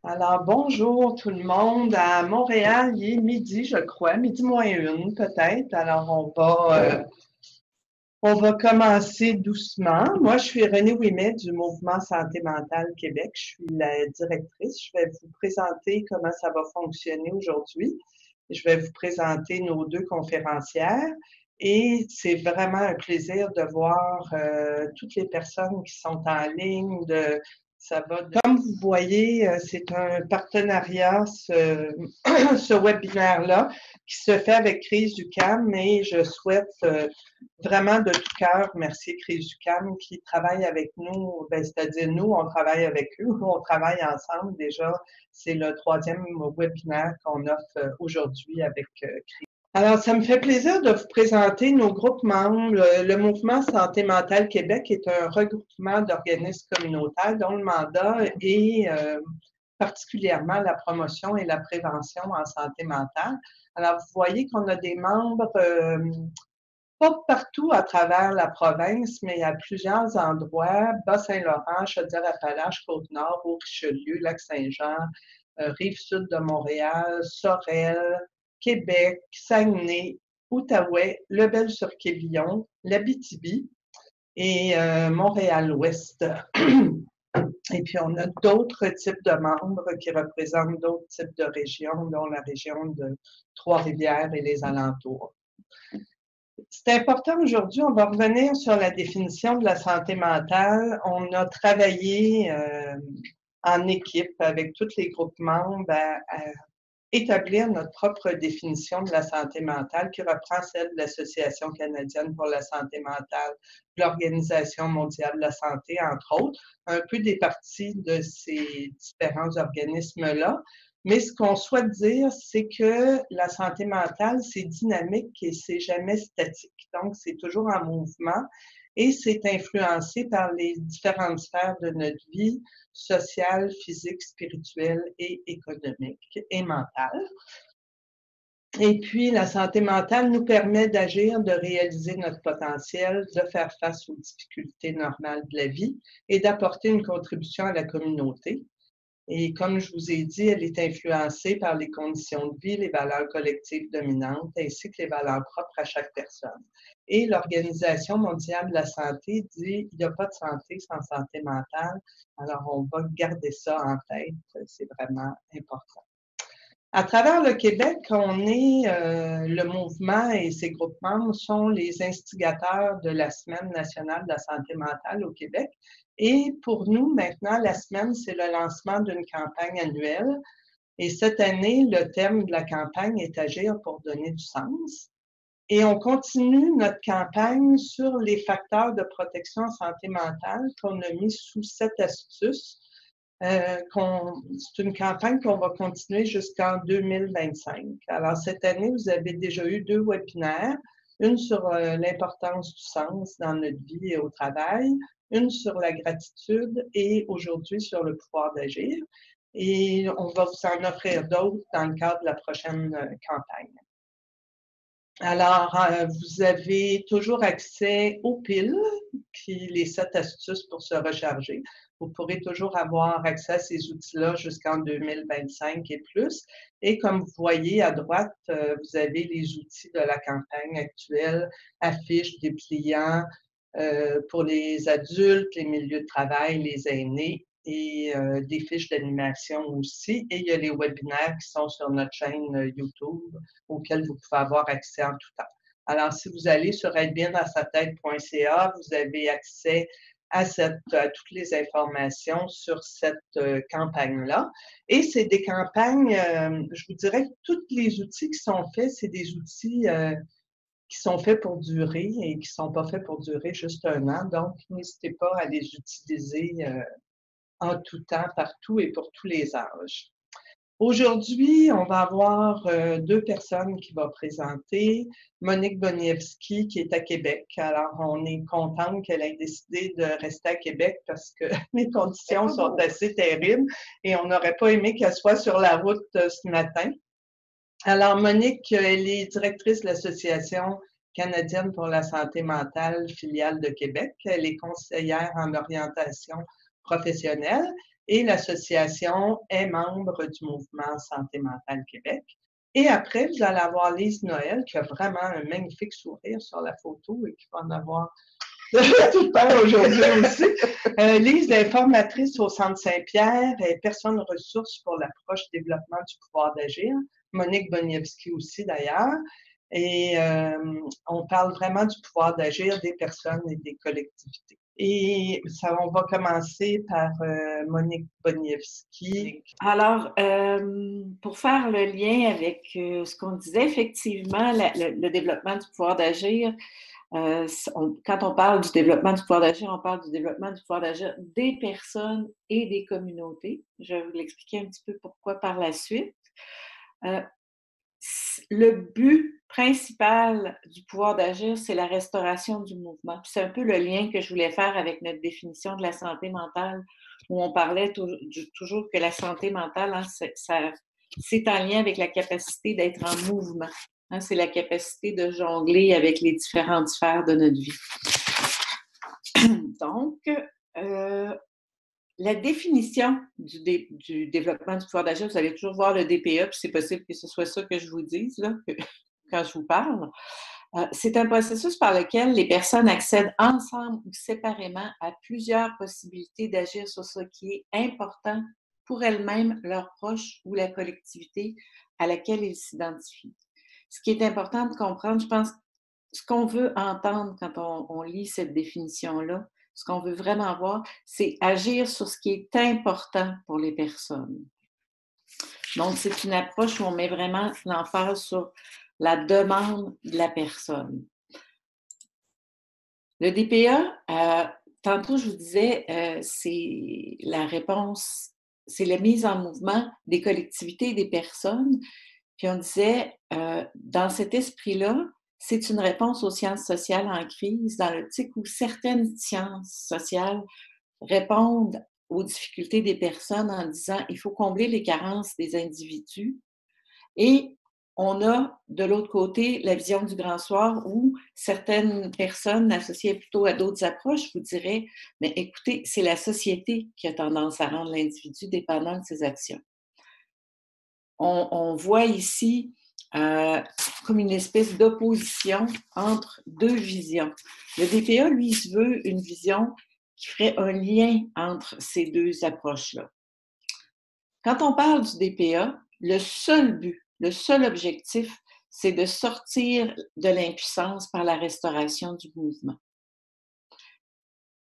Alors, bonjour tout le monde. À Montréal, il est midi, je crois, midi moins une peut-être. Alors, on va commencer doucement. Moi, je suis Renée Ouimet du Mouvement Santé mentale Québec. Je suis la directrice. Je vais vous présenter comment ça va fonctionner aujourd'hui. Je vais vous présenter nos deux conférencières. Et c'est vraiment un plaisir de voir toutes les personnes qui sont en ligne. Comme vous voyez, c'est un partenariat, ce webinaire-là, qui se fait avec Crise UQAM, et je souhaite vraiment de tout cœur remercier Crise UQAM qui travaille avec nous. C'est-à-dire nous, on travaille avec eux, on travaille ensemble déjà. C'est le 3e webinaire qu'on offre aujourd'hui avec Crise. Alors, ça me fait plaisir de vous présenter nos groupes membres. Le Mouvement Santé mentale Québec est un regroupement d'organismes communautaires dont le mandat est particulièrement la promotion et la prévention en santé mentale. Alors, vous voyez qu'on a des membres pas partout à travers la province, mais à plusieurs endroits: Bas-Saint-Laurent, Chaudière-Appalaches, Côte-Nord, Haut-Richelieu, Lac-Saint-Jean, Rive-Sud de Montréal, Sorel, Québec, Saguenay, Outaouais, Lebel-sur-Quévillon, l'Abitibi et Montréal-Ouest. Et puis, on a d'autres types de membres qui représentent d'autres types de régions, dont la région de Trois-Rivières et les alentours. C'est important aujourd'hui, on va revenir sur la définition de la santé mentale. On a travaillé en équipe avec tous les groupes membres à établir notre propre définition de la santé mentale qui reprend celle de l'Association canadienne pour la santé mentale, de l'Organisation mondiale de la santé, entre autres, un peu départie de ces différents organismes-là. Mais ce qu'on souhaite dire, c'est que la santé mentale, c'est dynamique et c'est jamais statique. Donc, c'est toujours en mouvement et c'est influencé par les différentes sphères de notre vie, sociale, physique, spirituelle et économique et mentale. Et puis, la santé mentale nous permet d'agir, de réaliser notre potentiel, de faire face aux difficultés normales de la vie et d'apporter une contribution à la communauté. Et comme je vous ai dit, elle est influencée par les conditions de vie, les valeurs collectives dominantes, ainsi que les valeurs propres à chaque personne. Et l'Organisation mondiale de la santé dit qu'il n'y a pas de santé sans santé mentale. Alors, on va garder ça en tête, c'est vraiment important. À travers le Québec, on est, le mouvement et ses groupes membres sont les instigateurs de la Semaine nationale de la santé mentale au Québec. Et pour nous, maintenant, la semaine, c'est le lancement d'une campagne annuelle. Et cette année, le thème de la campagne est Agir pour donner du sens. Et on continue notre campagne sur les facteurs de protection en santé mentale qu'on a mis sous 7 astuces. C'est une campagne qu'on va continuer jusqu'en 2025. Alors, cette année, vous avez déjà eu 2 webinaires, une sur l'importance du sens dans notre vie et au travail, une sur la gratitude et aujourd'hui sur le pouvoir d'agir. Et on va vous en offrir d'autres dans le cadre de la prochaine campagne. Alors, vous avez toujours accès aux piles, les 7 astuces pour se recharger. Vous pourrez toujours avoir accès à ces outils-là jusqu'en 2025 et plus. Et comme vous voyez à droite, vous avez les outils de la campagne actuelle, affiches, dépliants pour les adultes, les milieux de travail, les aînés et des fiches d'animation aussi. Et il y a les webinaires qui sont sur notre chaîne YouTube auxquels vous pouvez avoir accès en tout temps. Alors, si vous allez sur être-bien-dans-sa-tête.ca, vous avez accès à toutes les informations sur cette campagne-là. Et c'est des campagnes, je vous dirais que tous les outils qui sont faits, c'est des outils qui sont faits pour durer et qui ne sont pas faits pour durer juste 1 an. Donc, n'hésitez pas à les utiliser en tout temps, partout et pour tous les âges. Aujourd'hui, on va avoir 2 personnes qui vont présenter. Monique Boniewski, qui est à Québec. Alors, on est contente qu'elle ait décidé de rester à Québec parce que les conditions sont assez terribles et on n'aurait pas aimé qu'elle soit sur la route ce matin. Alors, Monique, elle est directrice de l'Association canadienne pour la santé mentale, filiale de Québec. Elle est conseillère en orientation professionnels et l'association est membre du mouvement Santé mentale Québec. Et après, vous allez avoir Lise Noël qui a vraiment un magnifique sourire sur la photo et qui va en avoir tout le temps aujourd'hui aussi. Lise est formatrice au Centre Saint-Pierre et personne ressource pour l'approche développement du pouvoir d'agir. Monique Boniewski aussi d'ailleurs. Et on parle vraiment du pouvoir d'agir des personnes et des collectivités. Et ça, on va commencer par Monique Boniewski. Alors, pour faire le lien avec ce qu'on disait, effectivement, le développement du pouvoir d'agir, quand on parle du développement du pouvoir d'agir, on parle du développement du pouvoir d'agir des personnes et des communautés. Je vais vous l'expliquer un petit peu pourquoi par la suite. Le but principal du pouvoir d'agir, c'est la restauration du mouvement. C'est un peu le lien que je voulais faire avec notre définition de la santé mentale, où on parlait toujours que la santé mentale, hein, c'est en lien avec la capacité d'être en mouvement. Hein, c'est la capacité de jongler avec les différentes sphères de notre vie. Donc, la définition du développement du pouvoir d'agir, vous allez toujours voir le DPE, puis c'est possible que ce soit ça que je vous dise là, quand je vous parle. C'est un processus par lequel les personnes accèdent ensemble ou séparément à plusieurs possibilités d'agir sur ce qui est important pour elles-mêmes, leurs proches ou la collectivité à laquelle ils s'identifient. Ce qui est important de comprendre, je pense, ce qu'on veut entendre quand on lit cette définition-là, ce qu'on veut vraiment voir, c'est agir sur ce qui est important pour les personnes. Donc, c'est une approche où on met vraiment l'emphase sur la demande de la personne. Le DPA, tantôt je vous disais, c'est la réponse, c'est la mise en mouvement des collectivités et des personnes. Puis on disait, dans cet esprit-là, c'est une réponse aux sciences sociales en crise, dans l'optique où certaines sciences sociales répondent aux difficultés des personnes en disant il faut combler les carences des individus. Et on a de l'autre côté la vision du grand soir où certaines personnes associées plutôt à d'autres approches vous diraient mais écoutez, c'est la société qui a tendance à rendre l'individu dépendant de ses actions. On voit ici comme une espèce d'opposition entre deux visions. Le DPA, lui, se veut une vision qui ferait un lien entre ces deux approches-là. Quand on parle du DPA, le seul but, le seul objectif, c'est de sortir de l'impuissance par la restauration du mouvement.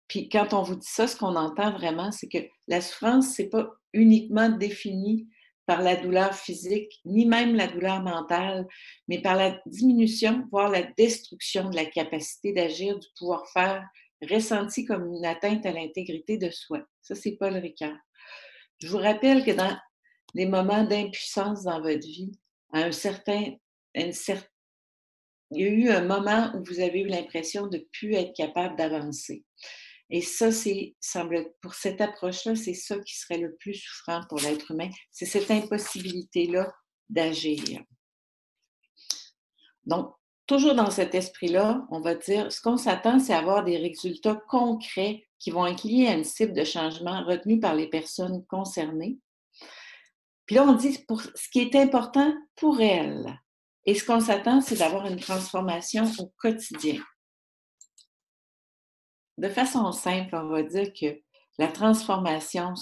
Puis quand on vous dit ça, ce qu'on entend vraiment, c'est que la souffrance, c'est pas uniquement défini par la douleur physique, ni même la douleur mentale, mais par la diminution, voire la destruction de la capacité d'agir, du pouvoir-faire, ressenti comme une atteinte à l'intégrité de soi. Ça, c'est Paul Ricoeur. Je vous rappelle que dans les moments d'impuissance dans votre vie, il y a eu un moment où vous avez eu l'impression de ne plus être capable d'avancer. Et ça, pour cette approche-là, c'est ça qui serait le plus souffrant pour l'être humain, c'est cette impossibilité-là d'agir. Donc, toujours dans cet esprit-là, on va dire, ce qu'on s'attend, c'est avoir des résultats concrets qui vont être liés à une cible de changement retenue par les personnes concernées. Puis là, on dit, pour ce qui est important pour elles. Et ce qu'on s'attend, c'est d'avoir une transformation au quotidien. De façon simple, on va dire que la transformation,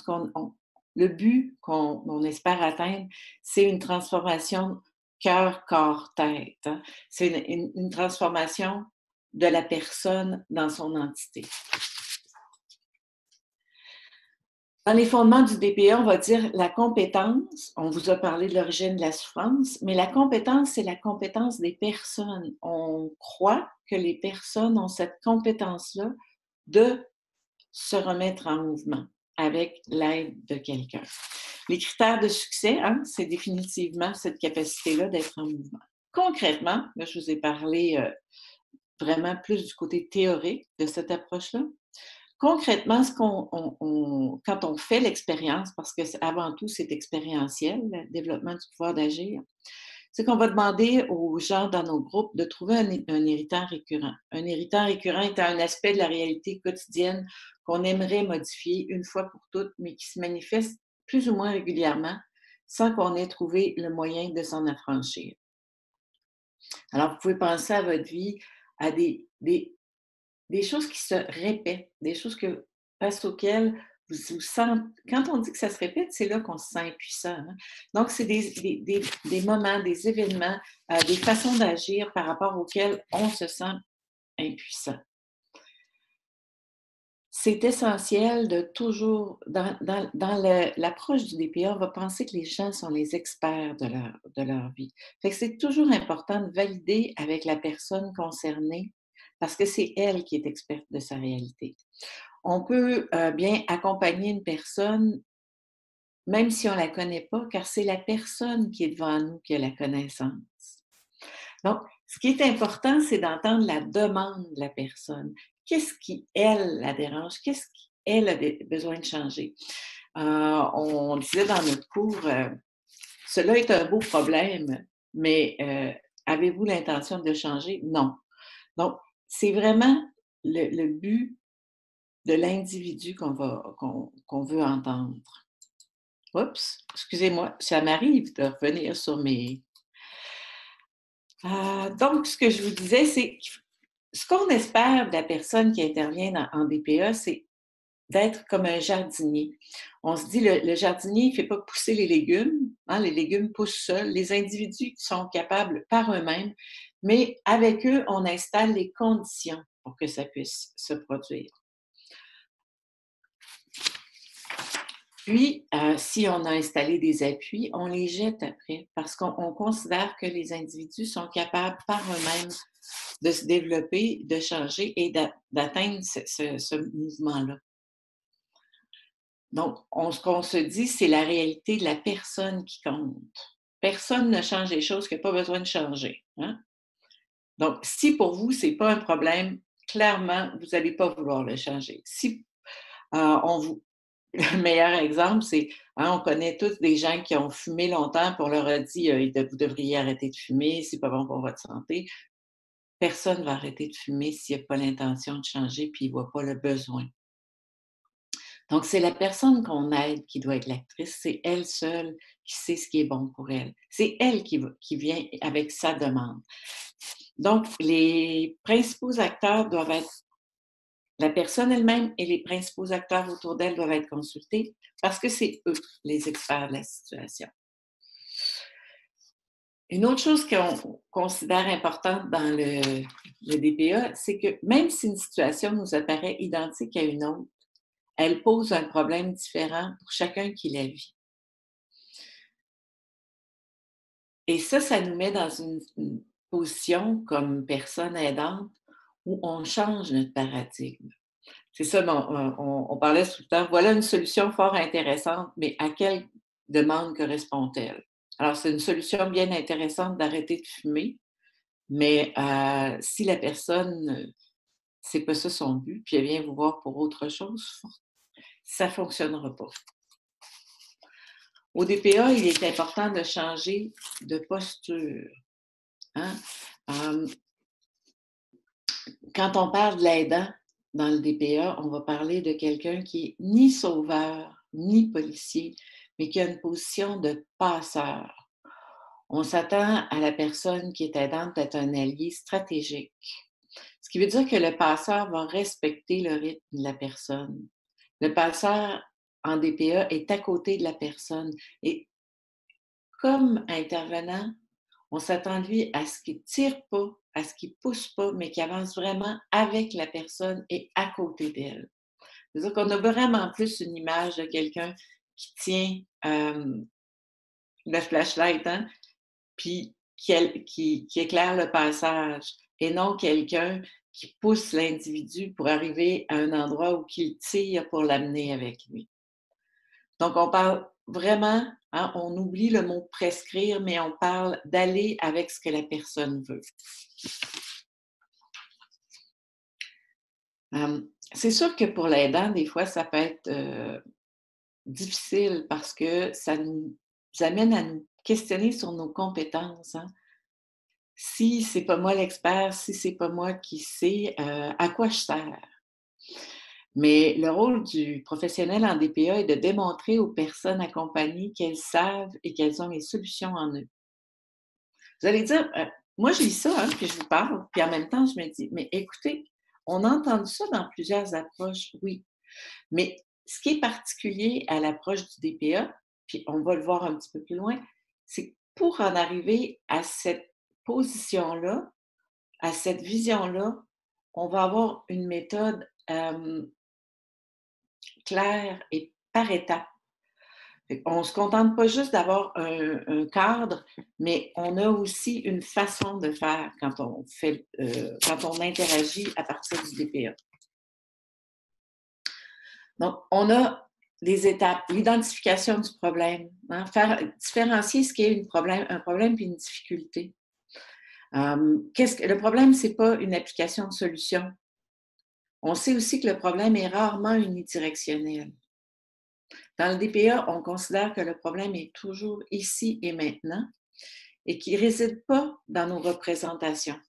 le but qu'on espère atteindre, c'est une transformation cœur, corps, tête. Hein. C'est une transformation de la personne dans son entité. Dans les fondements du DPA, on va dire la compétence. On vous a parlé de l'origine de la souffrance, mais la compétence, c'est la compétence des personnes. On croit que les personnes ont cette compétence-là de se remettre en mouvement avec l'aide de quelqu'un. Les critères de succès, hein, c'est définitivement cette capacité-là d'être en mouvement. Concrètement, là, je vous ai parlé vraiment plus du côté théorique de cette approche-là. Concrètement, quand on fait l'expérience, parce que avant tout, c'est expérientiel, le développement du pouvoir d'agir, c'est qu'on va demander aux gens dans nos groupes de trouver un irritant récurrent. Un irritant récurrent est un aspect de la réalité quotidienne qu'on aimerait modifier une fois pour toutes, mais qui se manifeste plus ou moins régulièrement sans qu'on ait trouvé le moyen de s'en affranchir. Alors, vous pouvez penser à votre vie, à des choses qui se répètent, des choses face auxquelles vous sentez. Quand on dit que ça se répète, c'est là qu'on se sent impuissant. Hein. Donc, c'est des moments, des événements, des façons d'agir par rapport auxquels on se sent impuissant. C'est essentiel de toujours, dans l'approche du DPA, on va penser que les gens sont les experts de leur vie. Fait que c'est toujours important de valider avec la personne concernée parce que c'est elle qui est experte de sa réalité. On peut bien accompagner une personne même si on ne la connaît pas, car c'est la personne qui est devant nous qui a la connaissance. Donc, ce qui est important, c'est d'entendre la demande de la personne. Qu'est-ce qui, elle, la dérange? Qu'est-ce qui, elle, a besoin de changer? On disait dans notre cours, cela est un beau problème, mais avez-vous l'intention de le changer? Non. Donc, c'est vraiment le but de l'individu qu'on veut entendre. Oups, excusez-moi, ça m'arrive de revenir sur mes... donc, ce que je vous disais, c'est ce qu'on espère de la personne qui intervient en DPA, c'est d'être comme un jardinier. On se dit, le jardinier ne fait pas pousser les légumes, hein, les légumes poussent seuls, les individus sont capables par eux-mêmes, mais avec eux, on installe les conditions pour que ça puisse se produire. Puis, si on a installé des appuis, on les jette après parce qu'on considère que les individus sont capables par eux-mêmes de se développer, de changer et d'atteindre ce mouvement-là. Donc, ce qu'on se dit, c'est la réalité de la personne qui compte. Personne ne change les choses qui n'a pas besoin de changer. Hein? Donc, si pour vous, ce n'est pas un problème, clairement, vous n'allez pas vouloir le changer. Si le meilleur exemple, c'est, hein, on connaît tous des gens qui ont fumé longtemps, puis on leur a dit vous devriez arrêter de fumer, c'est pas bon pour votre santé. Personne ne va arrêter de fumer s'il n'y a pas l'intention de changer, puis il ne voit pas le besoin. Donc, c'est la personne qu'on aide qui doit être l'actrice, c'est elle seule qui sait ce qui est bon pour elle. C'est elle qui vient avec sa demande. Donc, les principaux acteurs doivent être la personne elle-même et les principaux acteurs autour d'elle doivent être consultés parce que c'est eux les experts de la situation. Une autre chose qu'on considère importante dans le DPA, c'est que même si une situation nous apparaît identique à une autre, elle pose un problème différent pour chacun qui la vit. Et ça nous met dans une position comme personne aidante où on change notre paradigme. C'est ça, on parlait tout le temps. Voilà une solution fort intéressante, mais à quelle demande correspond-elle? Alors, c'est une solution bien intéressante d'arrêter de fumer, mais si la personne, c'est pas ça son but, puis elle vient vous voir pour autre chose, ça ne fonctionnera pas. Au DPA, il est important de changer de posture. Hein? Quand on parle de l'aidant dans le DPA, on va parler de quelqu'un qui est ni sauveur, ni policier, mais qui a une position de passeur. On s'attend à la personne qui est aidante d'être un allié stratégique. Ce qui veut dire que le passeur va respecter le rythme de la personne. Le passeur en DPA est à côté de la personne. Et comme intervenant, on s'attend de lui à ce qu'il ne tire pas, à ce qu'il ne pousse pas, mais qu'il avance vraiment avec la personne et à côté d'elle. C'est-à-dire qu'on a vraiment plus une image de quelqu'un qui tient le flashlight, hein, puis qui éclaire le passage, et non quelqu'un qui pousse l'individu pour arriver à un endroit où il tire pour l'amener avec lui. Donc, on parle vraiment, hein, on oublie le mot prescrire, mais on parle d'aller avec ce que la personne veut. C'est sûr que pour l'aidant, des fois, ça peut être difficile parce que ça nous amène à nous questionner sur nos compétences, hein. Si c'est pas moi l'expert, si c'est pas moi qui sais, à quoi je sers? Mais le rôle du professionnel en DPA est de démontrer aux personnes accompagnées qu'elles savent et qu'elles ont les solutions en eux. Vous allez dire, moi je lis ça, hein, puis je vous parle, puis en même temps je me dis: «Mais écoutez, on a entendu ça dans plusieurs approches, oui, mais ce qui est particulier à l'approche du DPA, puis on va le voir un petit peu plus loin, c'est que pour en arriver à cette position-là, à cette vision-là, on va avoir une méthode, claire et par étapes. On ne se contente pas juste d'avoir un cadre, mais on a aussi une façon de faire quand on fait, quand on interagit à partir du DPA. Donc, on a des étapes, l'identification du problème, hein, faire différencier ce qui est un problème puis une difficulté. Le problème, ce n'est pas une application de solution. On sait aussi que le problème est rarement unidirectionnel. Dans le DPA, on considère que le problème est toujours ici et maintenant et qu'il ne réside pas dans nos représentations.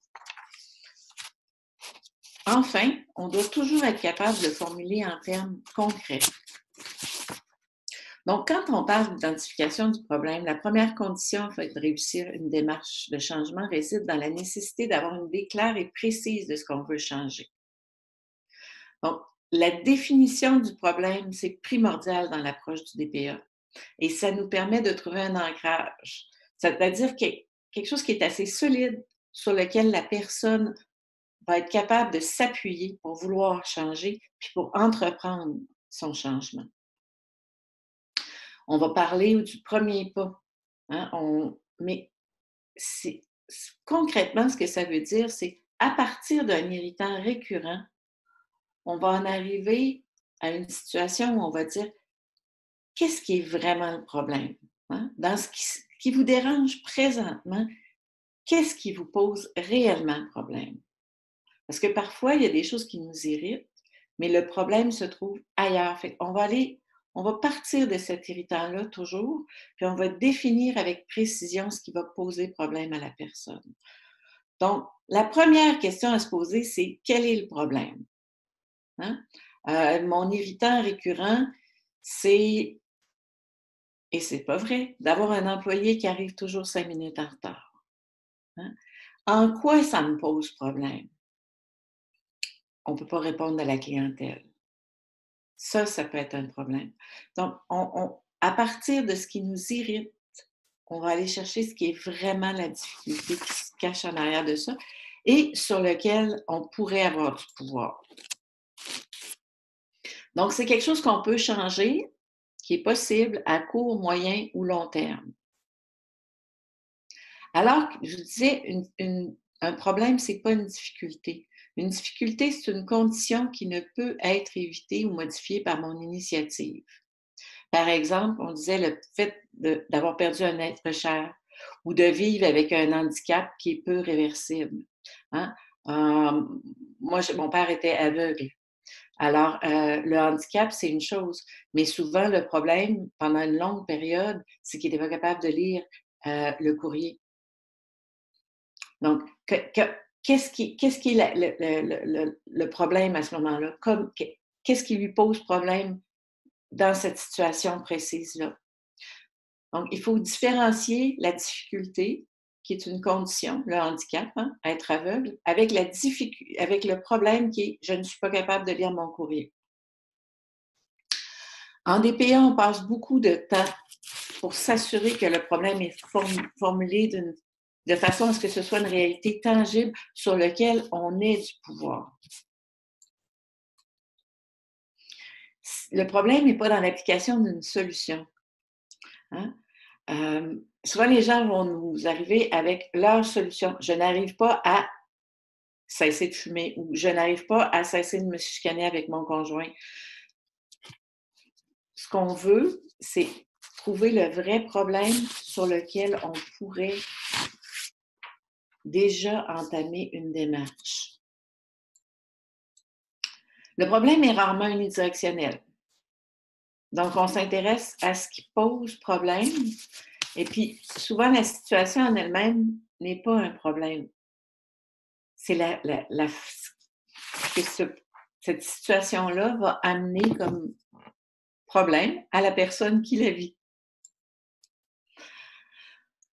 Enfin, on doit toujours être capable de le formuler en termes concrets. Donc, quand on parle d'identification du problème, la première condition de réussir une démarche de changement réside dans la nécessité d'avoir une idée claire et précise de ce qu'on veut changer. Donc, la définition du problème, c'est primordial dans l'approche du DPA et ça nous permet de trouver un ancrage, c'est-à-dire quelque chose qui est assez solide sur lequel la personne va être capable de s'appuyer pour vouloir changer puis pour entreprendre son changement. On va parler du premier pas, hein, mais concrètement, ce que ça veut dire, c'est à partir d'un irritant récurrent, on va en arriver à une situation où on va dire qu'est-ce qui est vraiment le problème? Hein? Dans ce qui vous dérange présentement, qu'est-ce qui vous pose réellement problème? Parce que parfois, il y a des choses qui nous irritent, mais le problème se trouve ailleurs. Fait qu'on on va partir de cet irritant-là toujours, puis on va définir avec précision ce qui va poser problème à la personne. Donc, la première question à se poser, c'est quel est le problème? Hein? Mon irritant récurrent, c'est, et c'est pas vrai, d'avoir un employé qui arrive toujours 5 minutes en retard. Hein? En quoi ça me pose problème? On ne peut pas répondre à la clientèle. Ça peut être un problème. Donc, à partir de ce qui nous irrite, on va aller chercher ce qui est vraiment la difficulté qui se cache en arrière de ça et sur lequel on pourrait avoir du pouvoir. Donc, c'est quelque chose qu'on peut changer, qui est possible à court, moyen ou long terme. Alors, je vous disais, un problème, ce n'est pas une difficulté. Une difficulté, c'est une condition qui ne peut être évitée ou modifiée par mon initiative. Par exemple, on disait le fait d'avoir perdu un être cher ou de vivre avec un handicap qui est peu réversible. Hein? Moi, mon père était aveugle. Alors, le handicap, c'est une chose, mais souvent, le problème, pendant une longue période, c'est qu'il n'était pas capable de lire le courrier. Donc, qu'est-ce qui est le problème à ce moment-là? Qu'est-ce qui lui pose problème dans cette situation précise-là? Donc, il faut différencier la difficulté, qui est une condition, le handicap, hein, être aveugle, avec le problème qui est « je ne suis pas capable de lire mon courrier ». En DPA, on passe beaucoup de temps pour s'assurer que le problème est formulé de façon à ce que ce soit une réalité tangible sur laquelle on ait du pouvoir. Le problème n'est pas dans l'application d'une solution. Hein? Souvent, les gens vont nous arriver avec leur solution. Je n'arrive pas à cesser de fumer ou je n'arrive pas à cesser de me chicaner avec mon conjoint. Ce qu'on veut, c'est trouver le vrai problème sur lequel on pourrait déjà entamer une démarche. Le problème est rarement unidirectionnel. Donc, on s'intéresse à ce qui pose problème Et puis, souvent, la situation en elle-même n'est pas un problème. C'est que cette situation-là va amener comme problème à la personne qui la vit.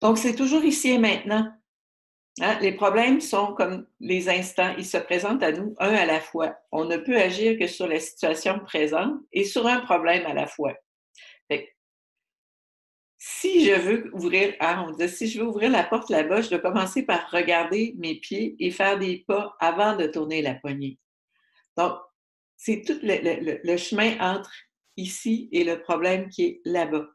Donc, c'est toujours ici et maintenant. Hein? Les problèmes sont comme les instants, ils se présentent à nous un à la fois. On ne peut agir que sur la situation présente et sur un problème à la fois. Fait que, si je veux ouvrir, on dit, si je veux ouvrir la porte là-bas, je dois commencer par regarder mes pieds et faire des pas avant de tourner la poignée. Donc, c'est tout le chemin entre ici et le problème qui est là-bas.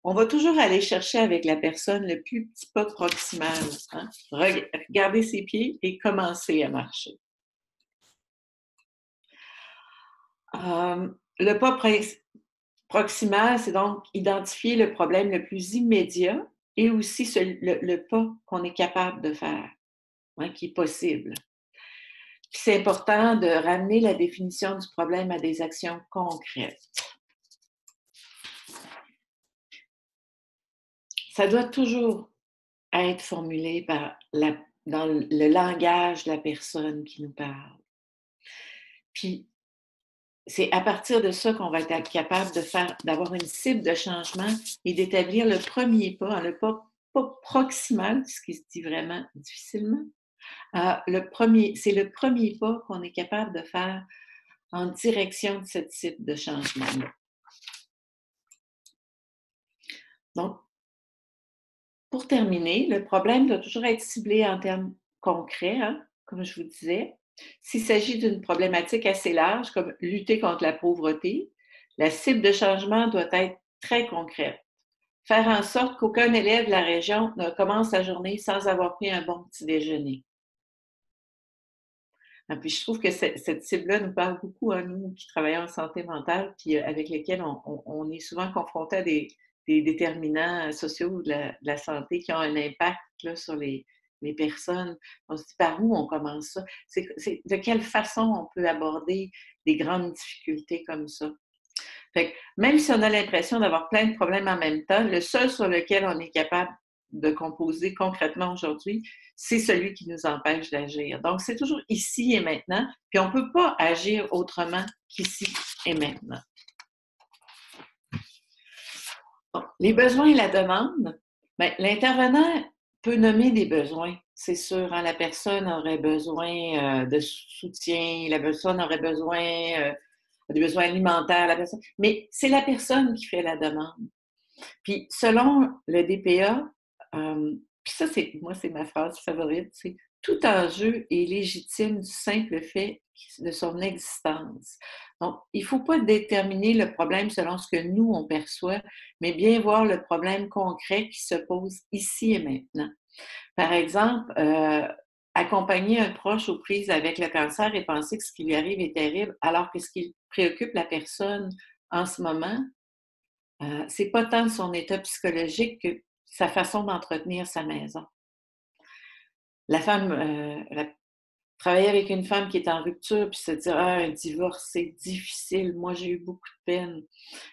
On va toujours aller chercher avec la personne le plus petit pas proximal. Hein? Regarder ses pieds et commencer à marcher. Le pas proximal, c'est donc identifier le problème le plus immédiat et aussi le pas qu'on est capable de faire, hein, qui est possible. Puis c'est important de ramener la définition du problème à des actions concrètes. Ça doit toujours être formulé dans le langage de la personne qui nous parle. Puis, c'est à partir de ça qu'on va être capable d'avoir une cible de changement et d'établir le premier pas, le pas proximal, ce qui se dit vraiment difficilement. C'est le premier pas qu'on est capable de faire en direction de cette cible de changement-là. Donc, pour terminer, le problème doit toujours être ciblé en termes concrets, hein, comme je vous disais. S'il s'agit d'une problématique assez large, comme lutter contre la pauvreté, la cible de changement doit être très concrète. Faire en sorte qu'aucun élève de la région ne commence sa journée sans avoir pris un bon petit déjeuner. Et puis je trouve que cette cible-là nous parle beaucoup à nous qui travaillons en santé mentale, puis avec lesquels on est souvent confrontés à des déterminants sociaux de la santé qui ont un impact là, sur les personnes. On se dit par où on commence ça? C'est de quelle façon on peut aborder des grandes difficultés comme ça? Fait que même si on a l'impression d'avoir plein de problèmes en même temps, le seul sur lequel on est capable de composer concrètement aujourd'hui, c'est celui qui nous empêche d'agir. Donc, c'est toujours ici et maintenant, puis on ne peut pas agir autrement qu'ici et maintenant. Bon, les besoins et la demande, bien, l'intervenant peut nommer des besoins, c'est sûr. Hein, la personne aurait besoin de soutien, la personne aurait besoin des besoins alimentaires, mais c'est la personne qui fait la demande. Puis, selon le DPA, puis ça, c'est ma phrase favorite, c'est « Tout enjeu est légitime du simple fait de son existence ». Donc, il ne faut pas déterminer le problème selon ce que nous, on perçoit, mais bien voir le problème concret qui se pose ici et maintenant. Par exemple, accompagner un proche aux prises avec le cancer et penser que ce qui lui arrive est terrible, alors que ce qui préoccupe la personne en ce moment, c'est pas tant son état psychologique que sa façon d'entretenir sa maison. Travailler avec une femme qui est en rupture puis se dire un divorce, c'est difficile, moi j'ai eu beaucoup de peine,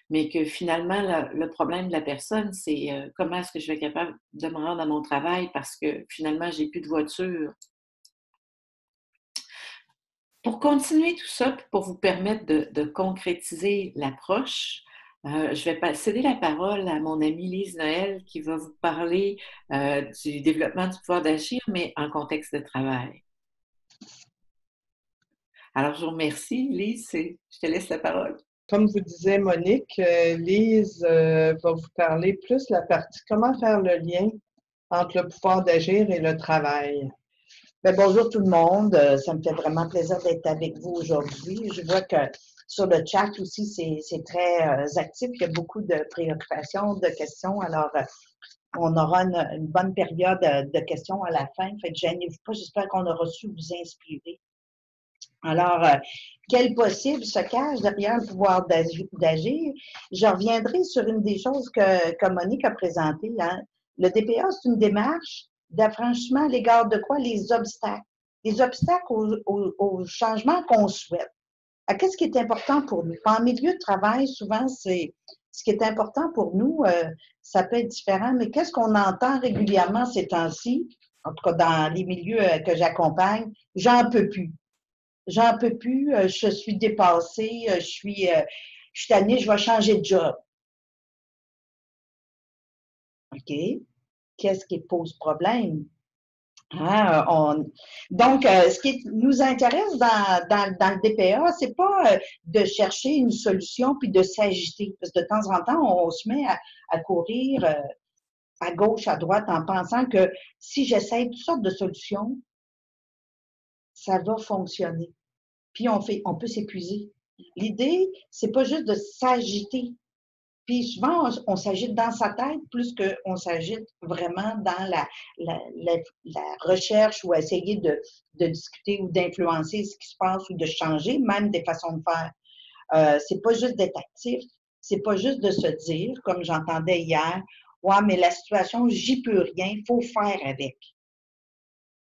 mais que finalement, le problème de la personne, c'est comment est-ce que je vais être capable de me rendre à mon travail parce que finalement, j'ai plus de voiture. Pour continuer tout ça, pour vous permettre de concrétiser l'approche, je vais céder la parole à mon amie Lise Noël qui va vous parler du développement du pouvoir d'agir, mais en contexte de travail. Alors, je vous remercie. Lise, je te laisse la parole. Comme vous disiez, Monique, Lise va vous parler plus de la partie comment faire le lien entre le pouvoir d'agir et le travail. Bien, bonjour tout le monde. Ça me fait vraiment plaisir d'être avec vous aujourd'hui. Je vois que sur le chat aussi, c'est très actif. Il y a beaucoup de préoccupations, de questions. Alors, on aura une bonne période de questions à la fin. Fait que gênez-vous pas. J'espère qu'on aura su vous inspirer. Alors, quel possible se cache derrière le pouvoir d'agir? Je reviendrai sur une des choses que Monique a présentées. Hein. Le DPA, c'est une démarche d'affranchissement à l'égard de quoi? Les obstacles. Les obstacles au changement qu'on souhaite. Qu'est-ce qui est important pour nous? En milieu de travail, souvent, c'est ce qui est important pour nous, ça peut être différent, mais qu'est-ce qu'on entend régulièrement ces temps-ci, en tout cas dans les milieux que j'accompagne? J'en peux plus. J'en peux plus, je suis dépassée, je suis tannée, je vais changer de job. OK? Qu'est-ce qui pose problème? Hein, Donc, ce qui nous intéresse dans le DPA, c'est pas de chercher une solution puis de s'agiter. Parce que de temps en temps, on se met à courir à gauche, à droite, en pensant que si j'essaie toutes sortes de solutions, ça va fonctionner. Puis on peut s'épuiser. L'idée, c'est pas juste de s'agiter. Puis souvent, on s'agite dans sa tête plus qu'on s'agite vraiment dans la recherche ou essayer de discuter ou d'influencer ce qui se passe ou de changer même des façons de faire. C'est pas juste d'être actif, c'est pas juste de se dire, comme j'entendais hier, ouais, mais la situation, j'y peux rien, il faut faire avec.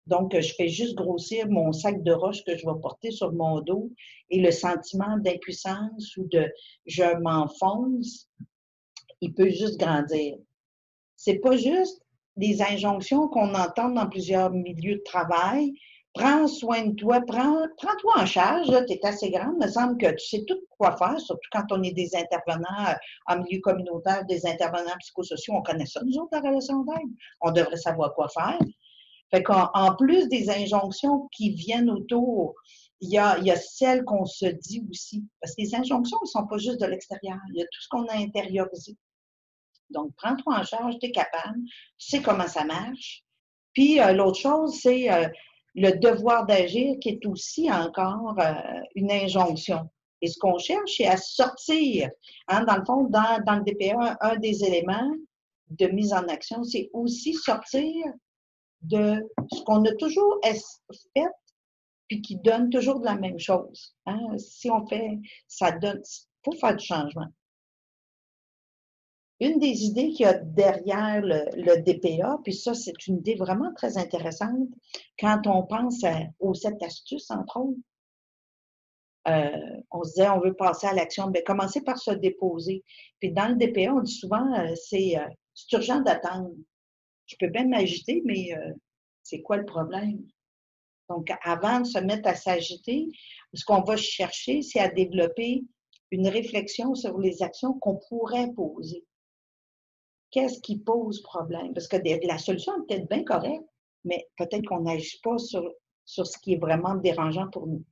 Donc, je fais juste grossir mon sac de roches que je vais porter sur mon dos et le sentiment d'impuissance ou de je m'enfonce, il peut juste grandir. C'est pas juste des injonctions qu'on entend dans plusieurs milieux de travail. Prends soin de toi, prends-toi en charge, tu es assez grande, il me semble que tu sais tout quoi faire, surtout quand on est des intervenants en milieu communautaire, des intervenants psychosociaux, on connaît ça, nous autres, la relation d'aide. On devrait savoir quoi faire. Fait qu'en plus des injonctions qui viennent autour, il y a celles qu'on se dit aussi. Parce que les injonctions ne sont pas juste de l'extérieur. Il y a tout ce qu'on a intériorisé. Donc, prends-toi en charge, tu es capable, tu sais comment ça marche. Puis, l'autre chose, c'est le devoir d'agir qui est aussi encore une injonction. Et ce qu'on cherche, c'est à sortir. Hein, dans le fond, dans le DPA, un des éléments de mise en action, c'est aussi sortir de ce qu'on a toujours fait, puis qui donne toujours de la même chose. Hein? Si on fait, ça donne, il faut faire du changement. Une des idées qu'il y a derrière le DPA, puis ça, c'est une idée vraiment très intéressante, quand on pense aux 7 astuces, entre autres, on se disait, on veut passer à l'action, bien, commencer par se déposer. Puis dans le DPA, on dit souvent, c'est urgent d'attendre. Je peux bien m'agiter, mais c'est quoi le problème? Donc, avant de se mettre à s'agiter, ce qu'on va chercher, c'est à développer une réflexion sur les actions qu'on pourrait poser. Qu'est-ce qui pose problème? Parce que la solution est peut-être bien correcte, mais peut-être qu'on n'agit pas sur ce qui est vraiment dérangeant pour nous.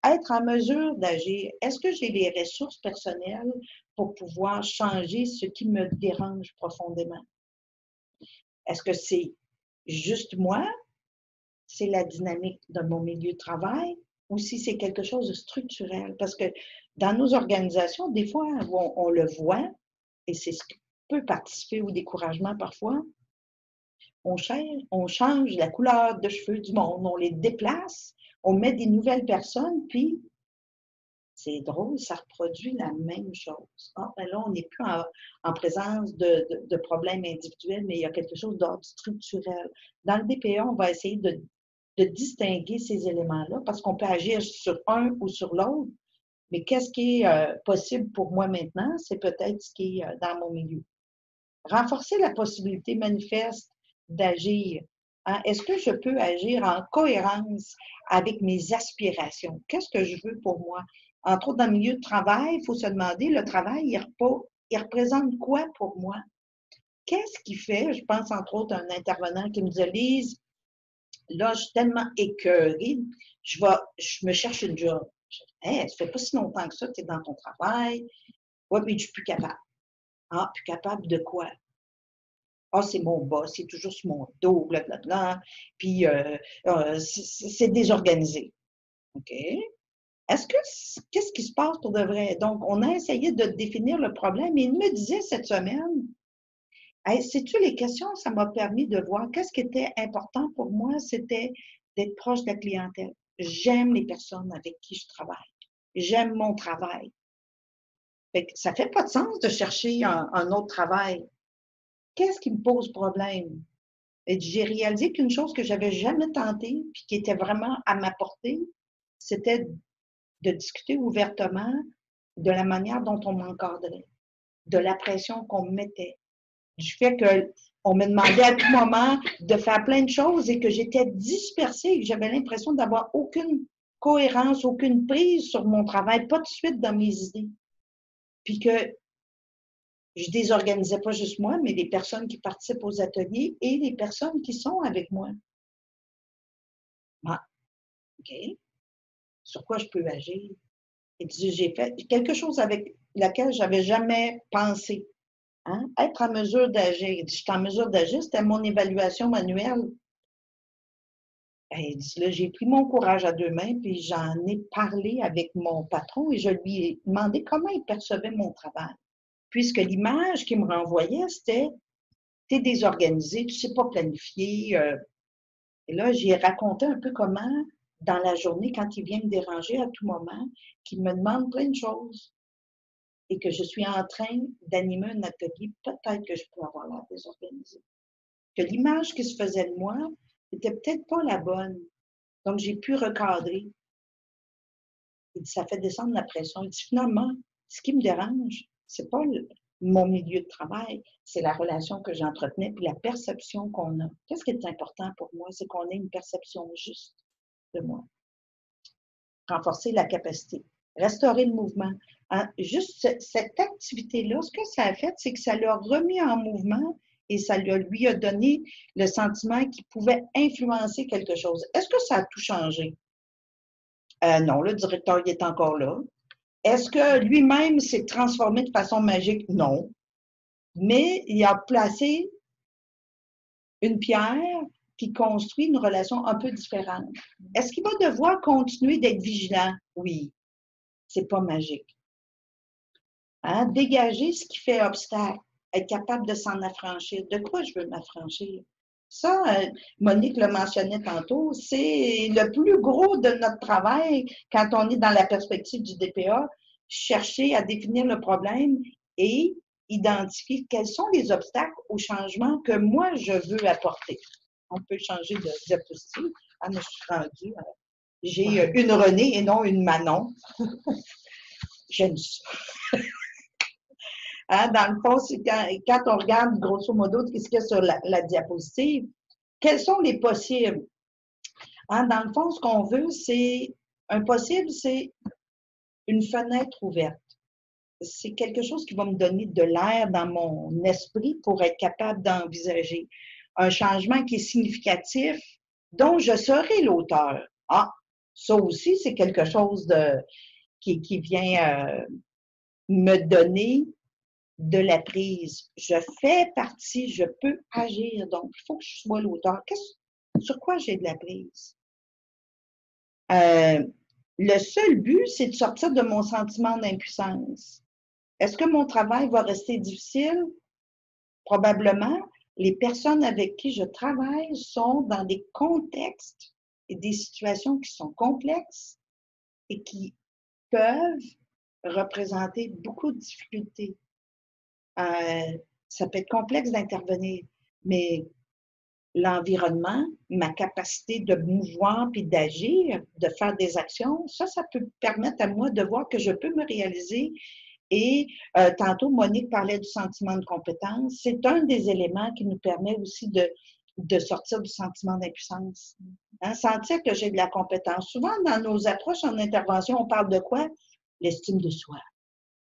Être en mesure d'agir, est-ce que j'ai les ressources personnelles pour pouvoir changer ce qui me dérange profondément? Est-ce que c'est juste moi? C'est la dynamique de mon milieu de travail ou si c'est quelque chose de structurel. Parce que dans nos organisations, des fois, on le voit, et c'est ce qui peut participer au découragement parfois, on change la couleur de cheveux du monde, on les déplace, on met des nouvelles personnes, puis c'est drôle, ça reproduit la même chose. Ah, ben là, on n'est plus en présence de problèmes individuels, mais il y a quelque chose d'ordre structurel. Dans le DPA, on va essayer de distinguer ces éléments-là parce qu'on peut agir sur un ou sur l'autre, mais qu'est-ce qui est possible pour moi maintenant, c'est peut-être ce qui est dans mon milieu. Renforcer la possibilité manifeste d'agir. Hein? Est-ce que je peux agir en cohérence avec mes aspirations? Qu'est-ce que je veux pour moi? Entre autres, dans le milieu de travail, il faut se demander, le travail, il représente quoi pour moi? Qu'est-ce qui fait, je pense entre autres à un intervenant qui me disait, Lise, là, je suis tellement écœurée, je me cherche une job. Hey, ça fait pas si longtemps que ça, tu es dans ton travail. Oui, mais je suis plus capable. Ah, plus capable de quoi? Ah, c'est mon boss, c'est toujours sur mon dos, blablabla. Puis, c'est désorganisé. OK? Qu'est-ce qui se passe pour de vrai? Donc, on a essayé de définir le problème et il me disait cette semaine, hey, sais-tu, les questions, ça m'a permis de voir qu'est-ce qui était important pour moi, c'était d'être proche de la clientèle. J'aime les personnes avec qui je travaille. J'aime mon travail. Fait que ça fait pas de sens de chercher un autre travail. Qu'est-ce qui me pose problème? Et j'ai réalisé qu'une chose que j'avais jamais tentée, puis qui était vraiment à ma portée, c'était de discuter ouvertement de la manière dont on m'encadrait. de la pression qu'on me mettait. Du fait qu'on me demandait à tout moment de faire plein de choses et que j'étais dispersée et que j'avais l'impression d'avoir aucune cohérence, aucune prise sur mon travail, pas de suite dans mes idées. Puis que je désorganisais pas juste moi, mais les personnes qui participent aux ateliers et les personnes qui sont avec moi. Ah, OK. Sur quoi je peux agir? Et j'ai fait quelque chose avec laquelle j'avais jamais pensé. Hein? Être en mesure d'agir. Je suis en mesure d'agir, c'était mon évaluation manuelle. Et là, j'ai pris mon courage à deux mains, puis j'en ai parlé avec mon patron et je lui ai demandé comment il percevait mon travail. Puisque l'image qu'il me renvoyait, c'était « t'es désorganisé, tu sais pas planifier ». Et là, j'ai raconté un peu comment, dans la journée, quand il vient me déranger à tout moment, qu'il me demande plein de choses et que je suis en train d'animer un atelier, peut-être que je peux avoir l'air désorganisée. Que l'image qui se faisait de moi n'était peut-être pas la bonne. Donc, j'ai pu recadrer. Il dit, ça fait descendre la pression. Il dit, finalement, ce qui me dérange, c'est pas mon milieu de travail, c'est la relation que j'entretenais puis la perception qu'on a. Qu'est-ce qui est important pour moi? C'est qu'on ait une perception juste de moi. Renforcer la capacité. Restaurer le mouvement. Hein? Juste cette activité-là, ce que ça a fait, c'est que ça l'a remis en mouvement et ça lui a donné le sentiment qu'il pouvait influencer quelque chose. Est-ce que ça a tout changé? Non, le directeur, il est encore là. Est-ce que lui-même s'est transformé de façon magique? Non. Mais il a placé une pierre qui construit une relation un peu différente. Est-ce qu'il va devoir continuer d'être vigilant? Oui. C'est pas magique. Hein? Dégager ce qui fait obstacle, être capable de s'en affranchir. De quoi je veux m'affranchir? Ça, Monique le mentionnait tantôt, c'est le plus gros de notre travail quand on est dans la perspective du DPA, chercher à définir le problème et identifier quels sont les obstacles au changement que moi, je veux apporter. On peut changer de diapositive. Ah, mais je suis rendue. J'ai une Renée et non une Manon. J'aime ça. Hein, dans le fond, c'est quand on regarde grosso modo ce qu'il y a sur la diapositive, quels sont les possibles? Hein, dans le fond, ce qu'on veut, c'est un possible, c'est une fenêtre ouverte. C'est quelque chose qui va me donner de l'air dans mon esprit pour être capable d'envisager un changement qui est significatif, dont je serai l'auteur. Ah, ça aussi, c'est quelque chose qui vient me donner de la prise. Je fais partie, je peux agir, donc il faut que je sois l'auteur. Sur quoi j'ai de la prise? Le seul but, c'est de sortir de mon sentiment d'impuissance. Est-ce que mon travail va rester difficile? Probablement. Les personnes avec qui je travaille sont dans des contextes et des situations qui sont complexes et qui peuvent représenter beaucoup de difficultés. Ça peut être complexe d'intervenir, mais l'environnement, ma capacité de mouvoir puis d'agir, de faire des actions, ça peut permettre à moi de voir que je peux me réaliser. Et tantôt, Monique parlait du sentiment de compétence. C'est un des éléments qui nous permet aussi de sortir du sentiment d'impuissance. Hein, sentir que j'ai de la compétence. Souvent, dans nos approches en intervention, on parle de quoi? L'estime de soi.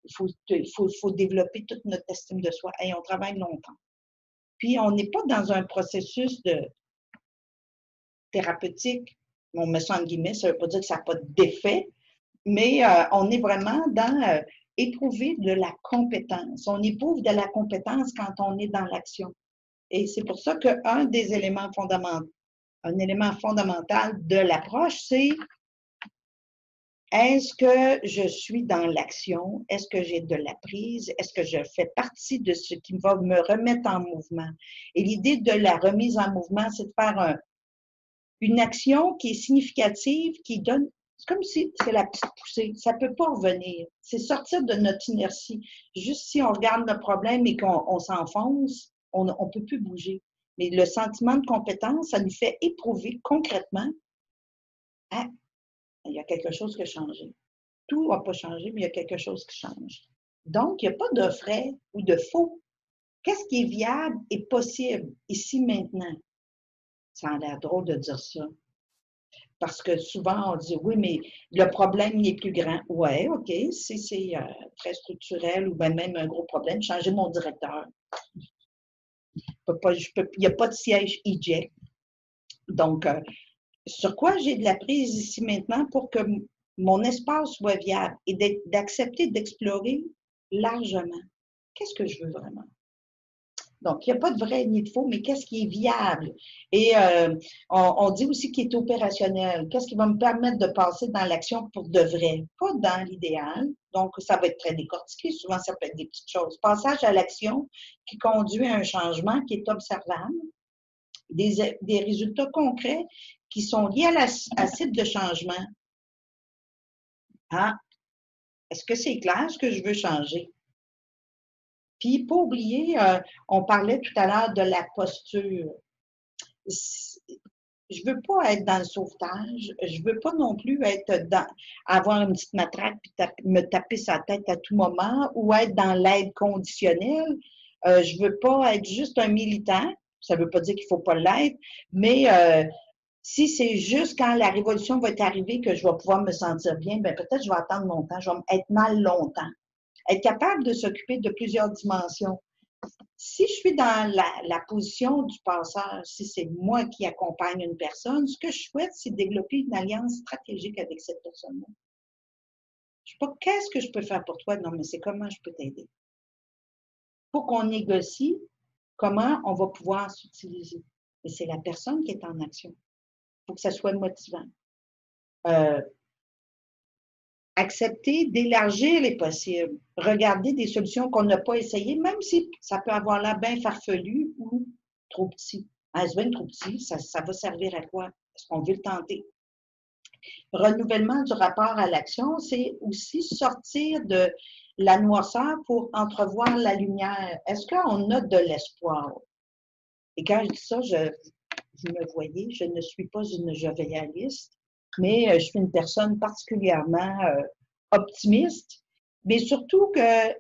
Il faut développer toute notre estime de soi. Et on travaille longtemps. Puis, on n'est pas dans un processus de thérapeutique. On met ça en guillemets, ça ne veut pas dire que ça n'a pas d'effet, mais on est vraiment dans éprouver de la compétence. On éprouve de la compétence quand on est dans l'action. Et c'est pour ça qu'un des éléments fondamentaux, un élément fondamental de l'approche, c'est est-ce que je suis dans l'action? Est-ce que j'ai de la prise? Est-ce que je fais partie de ce qui va me remettre en mouvement? Et l'idée de la remise en mouvement, c'est de faire une action qui est significative, qui donne, c'est comme si c'est la petite poussée. Ça ne peut pas revenir. C'est sortir de notre inertie. Juste si on regarde le problème et qu'on s'enfonce, on ne peut plus bouger. Mais le sentiment de compétence, ça nous fait éprouver concrètement, ah, il y a quelque chose qui a changé. Tout n'a pas changé, mais il y a quelque chose qui change. Donc, il n'y a pas de vrai ou de faux. Qu'est-ce qui est viable et possible ici, maintenant? Ça a l'air drôle de dire ça. Parce que souvent, on dit, oui, mais le problème il est plus grand. Oui, OK, si c'est très structurel ou bien même un gros problème, changer mon directeur. Il n'y a pas de siège eject. Donc, sur quoi j'ai de la prise ici maintenant pour que mon espace soit viable et d'accepter d'explorer largement. Qu'est-ce que je veux vraiment? Donc, il n'y a pas de vrai ni de faux, mais qu'est-ce qui est viable? Et on dit aussi qu'il est opérationnel. Qu'est-ce qui va me permettre de passer dans l'action pour de vrai, pas dans l'idéal. Donc, ça va être très décortiqué. Souvent, ça peut être des petites choses. Passage à l'action qui conduit à un changement qui est observable, des résultats concrets qui sont liés à la cible de changement. Ah, est-ce que c'est clair ce que je veux changer? Puis, pas oublier, on parlait tout à l'heure de la posture. Je veux pas être dans le sauvetage. Je veux pas non plus être avoir une petite matraque puis me taper sa tête à tout moment ou être dans l'aide conditionnelle. Je veux pas être juste un militant. Ça veut pas dire qu'il faut pas l'être, mais si c'est juste quand la révolution va être arrivée que je vais pouvoir me sentir bien, ben peut-être je vais attendre longtemps. Je vais être mal longtemps. Être capable de s'occuper de plusieurs dimensions. Si je suis dans la position du passeur, si c'est moi qui accompagne une personne, ce que je souhaite, c'est développer une alliance stratégique avec cette personne-là. Je ne sais pas qu'est-ce que je peux faire pour toi, non, mais c'est comment je peux t'aider. Pour qu'on négocie comment on va pouvoir s'utiliser. Et c'est la personne qui est en action. Il faut que ça soit motivant. Accepter d'élargir les possibles, regarder des solutions qu'on n'a pas essayées, même si ça peut avoir l'air bien farfelu ou trop petit. Ah, c'est bien trop petit, ça va servir à quoi? Est-ce qu'on veut le tenter? Renouvellement du rapport à l'action, c'est aussi sortir de la noirceur pour entrevoir la lumière. Est-ce qu'on a de l'espoir? Et quand je dis ça, vous me voyez, je ne suis pas une jovialiste, mais je suis une personne particulièrement optimiste, mais surtout que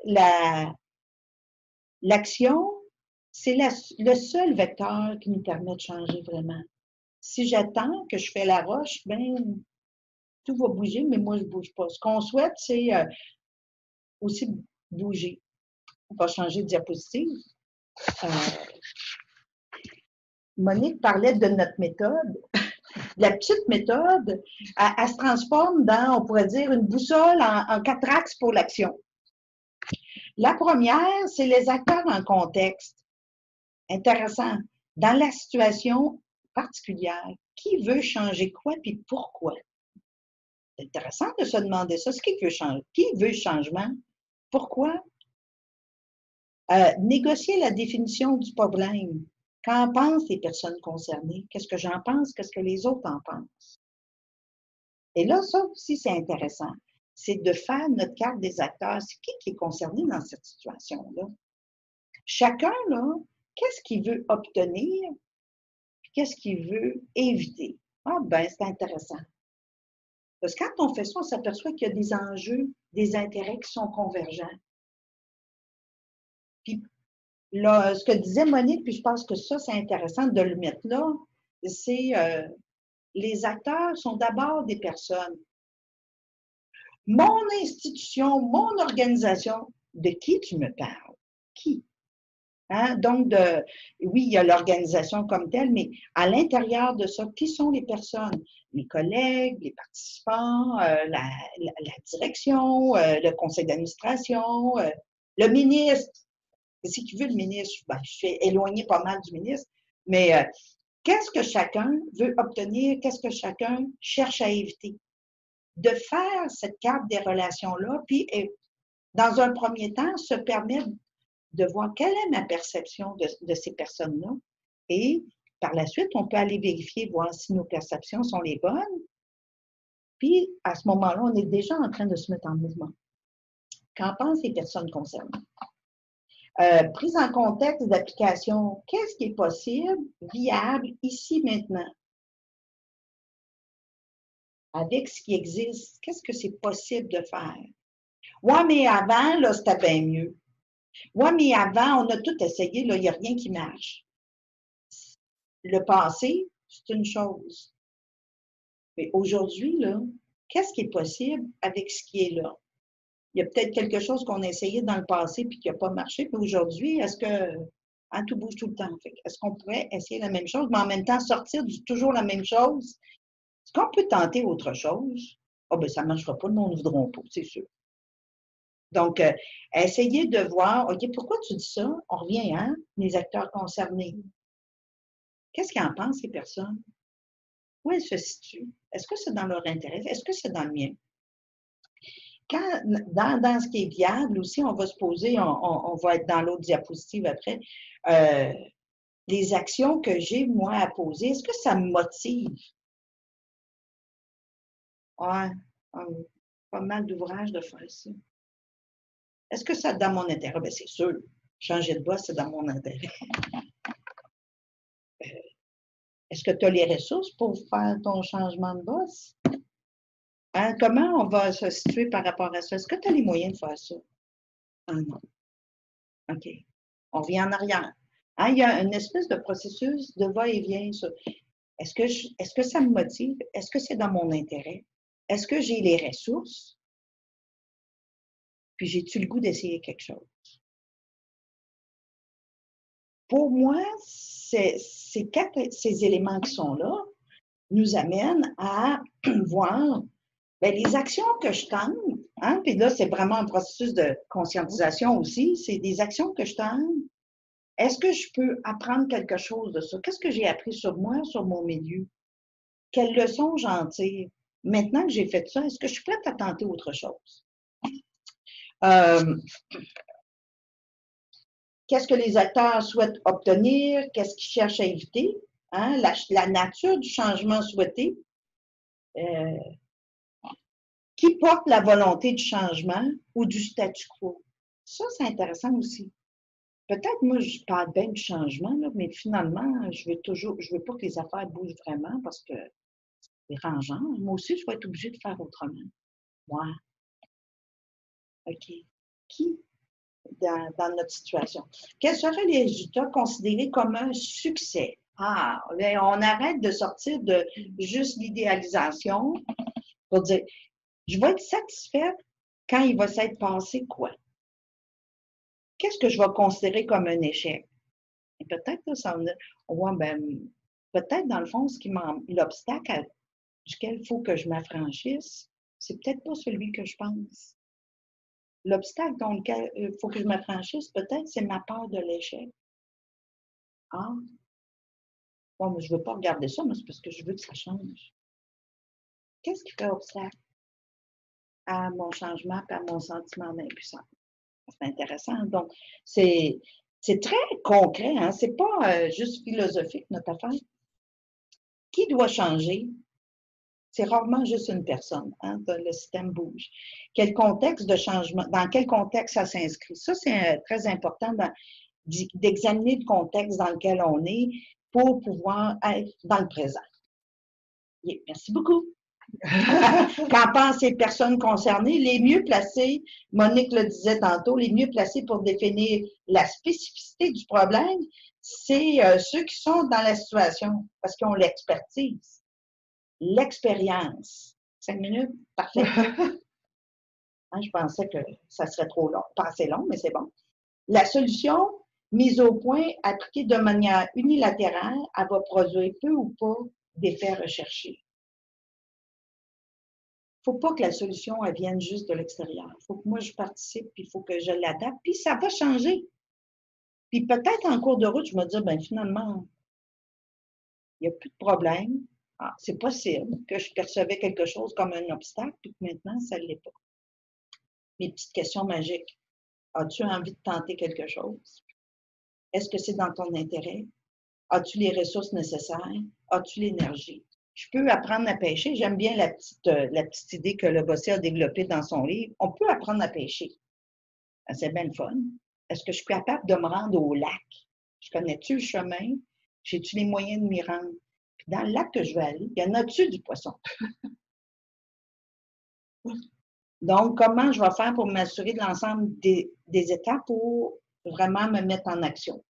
l'action, c'est le seul vecteur qui nous permet de changer vraiment. Si j'attends que je fais la roche, ben tout va bouger, mais moi, je ne bouge pas. Ce qu'on souhaite, c'est aussi bouger. On va changer de diapositive. Monique parlait de notre méthode. La petite méthode, elle se transforme dans, on pourrait dire, une boussole en 4 axes pour l'action. La première, c'est les acteurs en contexte. Intéressant. Dans la situation particulière, qui veut changer quoi puis pourquoi? C'est intéressant de se demander ça. Qui veut changer? Qui veut changement? Pourquoi? Négocier la définition du problème. Qu'en pensent les personnes concernées? Qu'est-ce que j'en pense? Qu'est-ce que les autres en pensent? Et là, ça aussi, c'est intéressant. C'est de faire notre carte des acteurs. C'est qui est concerné dans cette situation-là? Chacun, là, qu'est-ce qu'il veut obtenir? Qu'est-ce qu'il veut éviter? Ah, ben, c'est intéressant. Parce que quand on fait ça, on s'aperçoit qu'il y a des enjeux, des intérêts qui sont convergents. Puis, là, ce que disait Monique, puis je pense que ça, c'est intéressant de le mettre là, c'est les acteurs sont d'abord des personnes. Mon institution, mon organisation, de qui tu me parles? Qui? Hein? Donc, oui, il y a l'organisation comme telle, mais à l'intérieur de ça, qui sont les personnes? Les collègues, les participants, la direction, le conseil d'administration, le ministre. C'est qui veut le ministre? Ben, je suis éloignée pas mal du ministre, mais qu'est-ce que chacun veut obtenir? Qu'est-ce que chacun cherche à éviter? De faire cette carte des relations-là, puis dans un premier temps, se permettre de voir quelle est ma perception de ces personnes-là. Et par la suite, on peut aller vérifier, voir si nos perceptions sont les bonnes. Puis, à ce moment-là, on est déjà en train de se mettre en mouvement. Qu'en pensent les personnes concernées? Prise en contexte d'application, qu'est-ce qui est possible, viable, ici, maintenant? Avec ce qui existe, qu'est-ce que c'est possible de faire? Ouais, mais avant, là, c'était bien mieux. Ouais, mais avant, on a tout essayé, là, il n'y a rien qui marche. Le passé, c'est une chose. Mais aujourd'hui, là, qu'est-ce qui est possible avec ce qui est là? Il y a peut-être quelque chose qu'on a essayé dans le passé puis qui n'a pas marché. Puis aujourd'hui, est-ce que tout bouge tout le temps? Est-ce qu'on pourrait essayer la même chose, mais en même temps sortir toujours la même chose? Est-ce qu'on peut tenter autre chose? Ah, ben ça ne marchera pas, le monde ne voudra pas, c'est sûr. Donc, essayez de voir, OK, pourquoi tu dis ça? On revient, hein, les acteurs concernés. Qu'est-ce qu'ils en pensent, ces personnes? Où elles se situent? Est-ce que c'est dans leur intérêt? Est-ce que c'est dans le mien? Dans ce qui est viable aussi, on va se poser, on va être dans l'autre diapositive après, les actions que j'ai, moi, à poser, est-ce que ça me motive? Ouais, pas mal d'ouvrages de faire ça. Est-ce que ça dans mon intérêt? Bien, c'est sûr. Changer de boss, c'est dans mon intérêt. Est-ce que tu as les ressources pour faire ton changement de boss? Hein, comment on va se situer par rapport à ça? Est-ce que tu as les moyens de faire ça? Ah non. OK. On revient en arrière. Hein, il y a une espèce de processus de va-et-vient. Est-ce que ça me motive? Est-ce que c'est dans mon intérêt? Est-ce que j'ai les ressources? Puis j'ai-tu le goût d'essayer quelque chose? Pour moi, ces éléments qui sont là nous amènent à voir bien, les actions que je tente, hein, puis là, c'est vraiment un processus de conscientisation aussi, c'est des actions que je tente. Est-ce que je peux apprendre quelque chose de ça? Qu'est-ce que j'ai appris sur moi, sur mon milieu? Quelles leçons j'en tire? Maintenant que j'ai fait ça, est-ce que je suis prête à tenter autre chose? Qu'est-ce que les acteurs souhaitent obtenir? Qu'est-ce qu'ils cherchent à éviter? Hein? La nature du changement souhaité. Qui porte la volonté du changement ou du statu quo? Ça, c'est intéressant aussi. Peut-être, moi, je parle bien du changement, là, mais finalement, je veux pas que les affaires bougent vraiment parce que c'est dérangeant. Moi aussi, je vais être obligée de faire autrement. Moi, OK. Qui dans notre situation? Quels seraient les résultats considérés comme un succès? Ah, bien, on arrête de sortir de juste l'idéalisation pour dire, je vais être satisfaite quand il va s'être passé quoi? Qu'est-ce que je vais considérer comme un échec? Et peut-être, là, ça va ouais, ben, peut-être, dans le fond, l'obstacle duquel il faut que je m'affranchisse, c'est peut-être pas celui que je pense. L'obstacle dont lequel il faut que je m'affranchisse, peut-être, c'est ma peur de l'échec. Ah, bon, mais je veux pas regarder ça, mais c'est parce que je veux que ça change. Qu'est-ce qui fait obstacle à mon changement et à mon sentiment d'impuissance? C'est intéressant. Donc, c'est très concret, hein? C'est pas juste philosophique, notre affaire. Qui doit changer? C'est rarement juste une personne, hein? Le système bouge. Quel contexte de changement, dans quel contexte ça s'inscrit? Ça, c'est très important d'examiner le contexte dans lequel on est pour pouvoir être dans le présent. Yeah, merci beaucoup. Qu'en pensent les personnes concernées? Les mieux placés, Monique le disait tantôt, les mieux placés pour définir la spécificité du problème, c'est ceux qui sont dans la situation, parce qu'ils ont l'expertise, l'expérience. 5 minutes? Parfait. Hein, je pensais que ça serait trop long, pas assez long, mais c'est bon. La solution mise au point, appliquée de manière unilatérale, elle va produire peu ou pas d'effets recherchés. Il ne faut pas que la solution elle vienne juste de l'extérieur. Il faut que moi, je participe, puis il faut que je l'adapte, puis ça va changer. Puis peut-être en cours de route, je me dis, ben finalement, il n'y a plus de problème. Ah, c'est possible que je percevais quelque chose comme un obstacle, puis que maintenant, ça ne l'est pas. Mes petites questions magiques. As-tu envie de tenter quelque chose? Est-ce que c'est dans ton intérêt? As-tu les ressources nécessaires? As-tu l'énergie? Je peux apprendre à pêcher. J'aime bien la petite idée que le Bossé a développée dans son livre. On peut apprendre à pêcher. C'est bien le fun. Est-ce que je suis capable de me rendre au lac? Je connais-tu le chemin? J'ai-tu les moyens de m'y rendre? Puis dans le lac que je vais aller, y en a-tu du poisson? Donc, comment je vais faire pour m'assurer de l'ensemble des étapes pour vraiment me mettre en action?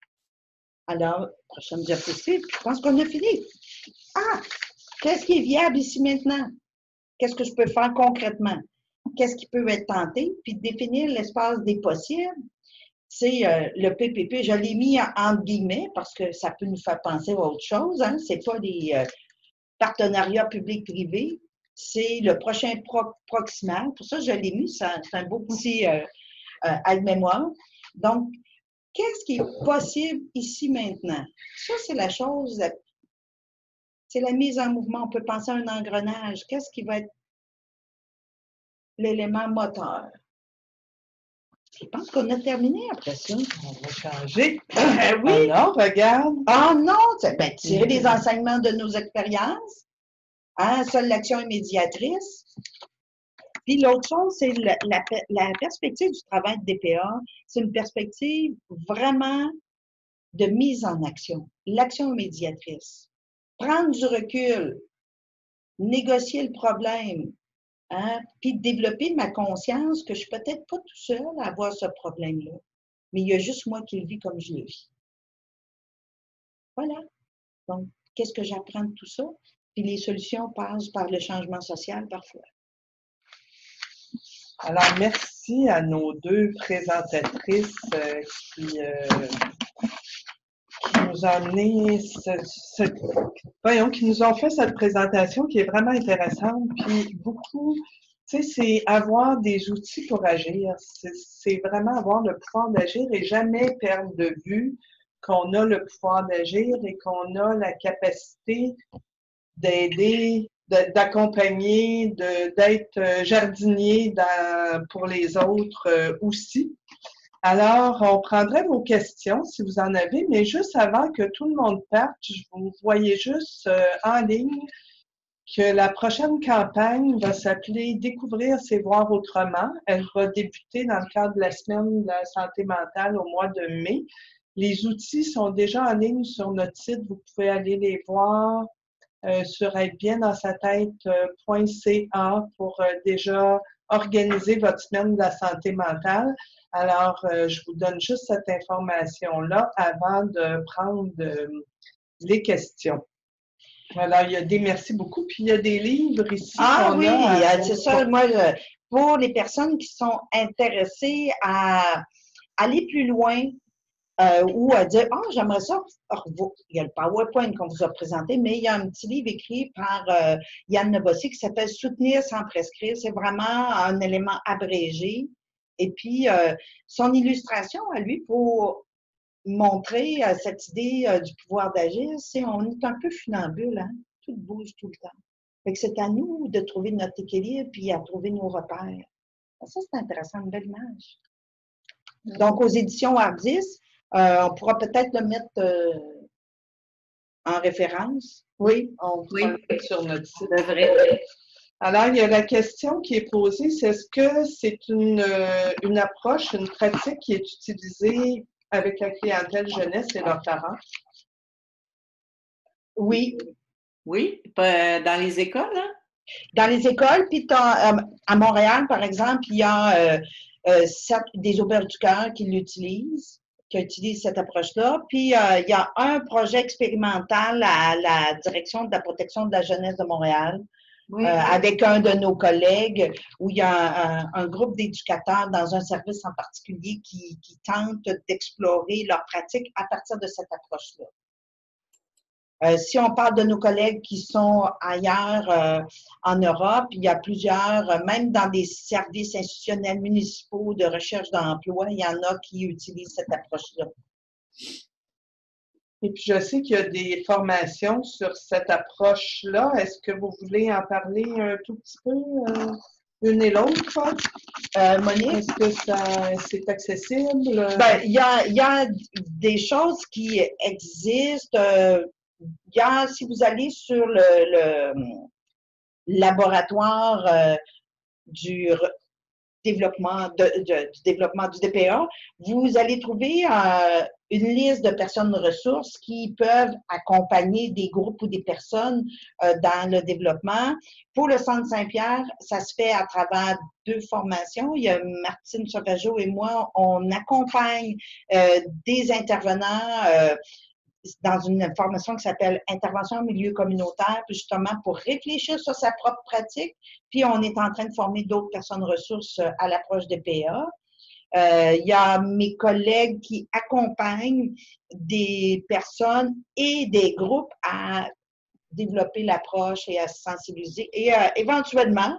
Alors, prochaine diapositive, je pense qu'on a fini. Ah! Qu'est-ce qui est viable ici maintenant? Qu'est-ce que je peux faire concrètement? Qu'est-ce qui peut être tenté? Puis définir l'espace des possibles. C'est le PPP, je l'ai mis entre guillemets parce que ça peut nous faire penser à autre chose. Hein? Ce n'est pas des partenariats publics-privés, c'est le prochain proximal. Pour ça, je l'ai mis, c'est un beau petit aide-mémoire. Donc, qu'est-ce qui est possible ici maintenant? Ça, c'est la chose, c'est la mise en mouvement. On peut penser à un engrenage. Qu'est-ce qui va être l'élément moteur? Je pense qu'on a terminé après ça. On va changer. Oui. Ah non, regarde. Ah non, ben, tirer des enseignements de nos expériences. Hein, seule l'action est médiatrice. Puis l'autre chose, c'est la perspective du travail de DPA. C'est une perspective vraiment de mise en action. L'action médiatrice. Prendre du recul, négocier le problème, hein, puis développer ma conscience que je suis peut-être pas tout seul à avoir ce problème-là, mais il y a juste moi qui le vis comme je le vis. Voilà. Donc, qu'est-ce que j'apprends de tout ça? Puis les solutions passent par le changement social parfois. Alors, merci à nos deux présentatrices qui nous ont amené qui nous ont fait cette présentation qui est vraiment intéressante. Puis beaucoup, tu sais, c'est avoir des outils pour agir. C'est vraiment avoir le pouvoir d'agir et jamais perdre de vue qu'on a le pouvoir d'agir et qu'on a la capacité d'aider, d'accompagner, d'être jardinier pour les autres aussi. Alors, on prendrait vos questions si vous en avez, mais juste avant que tout le monde parte, je vous voyais juste en ligne que la prochaine campagne va s'appeler « Découvrir, c'est voir autrement ». Elle va débuter dans le cadre de la semaine de la santé mentale au mois de mai. Les outils sont déjà en ligne sur notre site. Vous pouvez aller les voir sur être-bien-dans-sa-tête.ca pour déjà organiser votre semaine de la santé mentale. Alors, je vous donne juste cette information-là avant de prendre les questions. Alors, il y a des merci beaucoup. Puis, il y a des livres ici. Ah oui, c'est ça. Moi, pour les personnes qui sont intéressées à aller plus loin ou à dire, ah, j'aimerais ça. Il y a le PowerPoint qu'on vous a présenté, mais il y a un petit livre écrit par Yann Nebossy qui s'appelle Soutenir sans prescrire. C'est vraiment un élément abrégé. Et puis, son illustration à lui pour montrer cette idée du pouvoir d'agir, c'est on est un peu funambule, hein? Tout bouge tout le temps. Fait que c'est à nous de trouver notre équilibre puis à trouver nos repères. Ça, c'est intéressant, une belle image. Donc, aux éditions Ardis, on pourra peut-être le mettre en référence. Oui, on pourra le mettre sur notre site. C'est vrai. Alors, il y a la question qui est posée, c'est est-ce que c'est une approche, une pratique qui est utilisée avec la clientèle jeunesse et leurs parents? Oui. Oui, dans les écoles, hein? Dans les écoles, puis à Montréal, par exemple, il y a des auberges du cœur qui l'utilisent, qui utilisent cette approche-là. Puis, il y a un projet expérimental à la direction de la protection de la jeunesse de Montréal, oui. Avec un de nos collègues, où il y a un groupe d'éducateurs dans un service en particulier qui tentent d'explorer leurs pratiques à partir de cette approche-là. Si on parle de nos collègues qui sont ailleurs en Europe, il y a plusieurs, même dans des services institutionnels municipaux de recherche d'emploi, il y en a qui utilisent cette approche-là. Et puis, je sais qu'il y a des formations sur cette approche-là. Est-ce que vous voulez en parler un tout petit peu, l'une et l'autre? Monique? Est-ce que c'est accessible? Ben, il y a des choses qui existent. Si vous allez sur le laboratoire développement du développement du DPA, vous allez trouver une liste de personnes ressources qui peuvent accompagner des groupes ou des personnes dans le développement. Pour le Centre Saint-Pierre, ça se fait à travers 2 formations. Il y a Martine Sauvageau et moi, on accompagne des intervenants dans une formation qui s'appelle Intervention en milieu communautaire, justement pour réfléchir sur sa propre pratique. Puis, on est en train de former d'autres personnes ressources à l'approche des PA. Il y a mes collègues qui accompagnent des personnes et des groupes à développer l'approche et à se sensibiliser. Et éventuellement,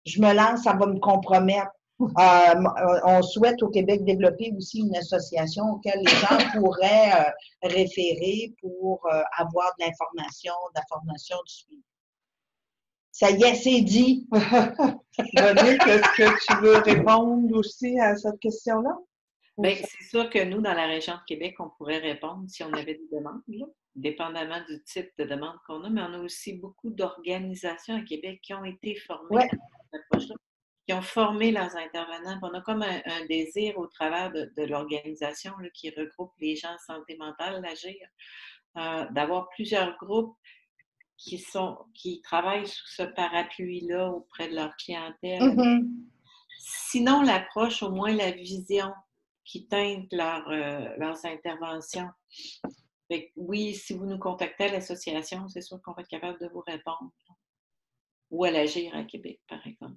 je me lance, ça va me compromettre. On souhaite au Québec développer aussi une association auquel les gens pourraient référer pour avoir de l'information, de la formation, du suivi. Ça y est, c'est dit. Monique, est-ce que tu veux répondre aussi à cette question-là? Bien, c'est sûr que nous, dans la région de Québec, on pourrait répondre si on avait des demandes, là, dépendamment du type de demande qu'on a, mais on a aussi beaucoup d'organisations à Québec qui ont été formées Ouais. à cette approche-là, qui ont formé leurs intervenants. On a comme un désir au travers de l'organisation là, qui regroupe les gens en santé mentale, l'AGIR, d'avoir plusieurs groupes qui travaillent sous ce parapluie-là auprès de leur clientèle. Mm-hmm. Sinon, l'approche, au moins la vision qui teinte leurs interventions. Fait que, oui, si vous nous contactez à l'association, c'est sûr qu'on va être capable de vous répondre. Ou à l'AGIR à Québec, par exemple.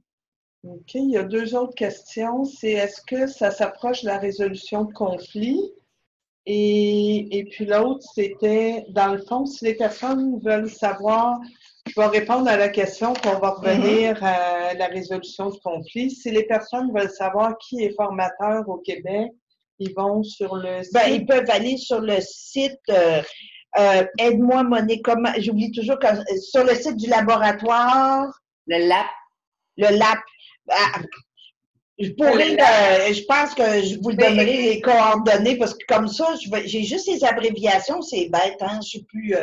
OK. Il y a 2 autres questions. C'est est-ce que ça s'approche de la résolution de conflits? Et puis l'autre, c'était, dans le fond, si les personnes veulent savoir, je vais répondre à la question, puis on va revenir à la résolution du conflit. Si les personnes veulent savoir qui est formateur au Québec, ils vont sur le site. Ils peuvent aller sur le site Aide-moi Monique, j'oublie toujours sur le site du laboratoire. Le LAP. Le LAP. Je pense que je vous le donnerai les coordonnées parce que comme ça, j'ai juste les abréviations, c'est bête, hein? Je sais plus.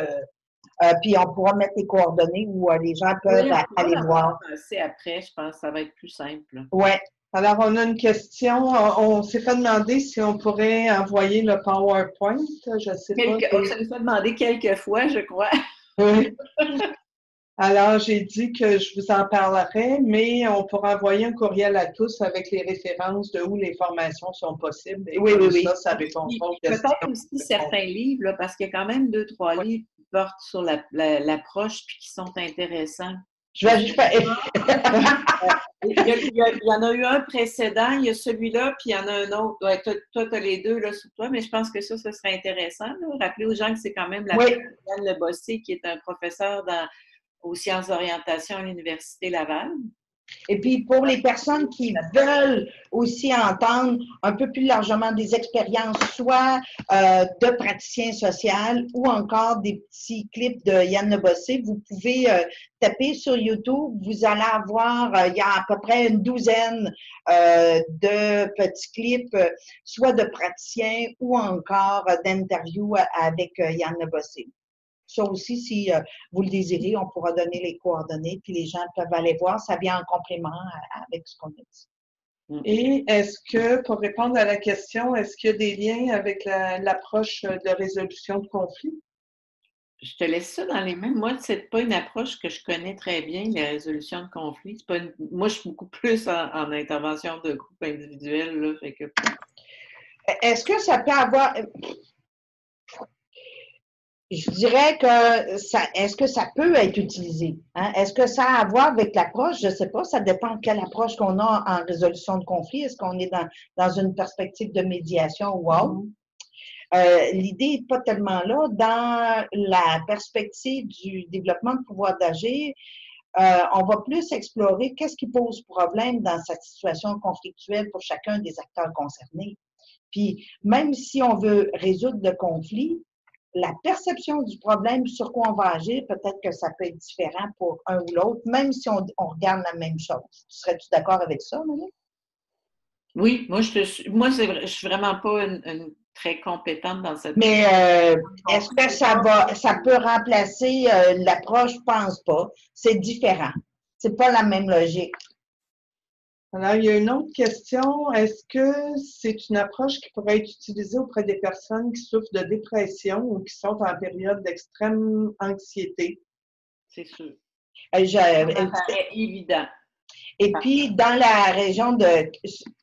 Puis on pourra mettre les coordonnées où les gens peuvent aller voir. C'est après, je pense que ça va être plus simple. Oui. Alors, on a une question. On s'est fait demander si on pourrait envoyer le PowerPoint. Je ne sais pas. On s'est fait demander quelques fois, je crois. Oui. Alors, j'ai dit que je vous en parlerai, mais on pourra envoyer un courriel à tous avec les références de où les formations sont possibles. Et oui. Ça répond pas aux questions. Peut-être aussi certains livres, là, parce qu'il y a quand même 2-3 livres qui portent sur l'approche puis qui sont intéressants. Je vais juste faire. Il y en a eu un précédent, il y a celui-là, puis il y en a un autre. Ouais, toi, tu as les 2 là, sur toi, mais je pense que ça serait intéressant. Là. Rappelez aux gens que c'est quand même la Yann Le Bossé qui est un professeur aux sciences d'orientation à l'Université Laval. Et puis, pour les personnes qui veulent aussi entendre un peu plus largement des expériences, soit de praticiens sociaux ou encore des petits clips de Yann Le Bossé, vous pouvez taper sur YouTube. Vous allez avoir, il y a à peu près une douzaine de petits clips, soit de praticiens ou encore d'interviews avec Yann Le Bossé. Ça aussi, si vous le désirez, on pourra donner les coordonnées, puis les gens peuvent aller voir. Ça vient en complément avec ce qu'on a dit. Et est-ce que, pour répondre à la question, est-ce qu'il y a des liens avec l'approche de résolution de conflits? Je te laisse ça dans les mains. Moi, c'est pas une approche que je connais très bien, la résolution de conflits. Moi, je suis beaucoup plus en intervention de groupe individuel. Là, fait que... Est-ce que ça peut avoir... Je dirais que est-ce que ça peut être utilisé? Hein? Est-ce que ça a à voir avec l'approche? Je ne sais pas, ça dépend de quelle approche qu'on a en résolution de conflit. Est-ce qu'on est dans une perspective de médiation ou autre? L'idée n'est pas tellement là. Dans la perspective du développement de pouvoir d'agir, on va plus explorer qu'est-ce qui pose problème dans cette situation conflictuelle pour chacun des acteurs concernés. Puis, même si on veut résoudre le conflit, la perception du problème sur quoi on va agir, peut-être que ça peut être différent pour un ou l'autre, même si on regarde la même chose. Serais-tu d'accord avec ça, Monique? Oui, moi, je suis vraiment pas une très compétente dans cette... Mais est-ce que ça peut remplacer l'approche? Je pense pas. C'est différent. C'est pas la même logique. Alors, il y a une autre question. Est-ce que c'est une approche qui pourrait être utilisée auprès des personnes qui souffrent de dépression ou qui sont en période d'extrême anxiété? C'est sûr. Euh, Ça je- me paraît évident. Et puis, dans la région de,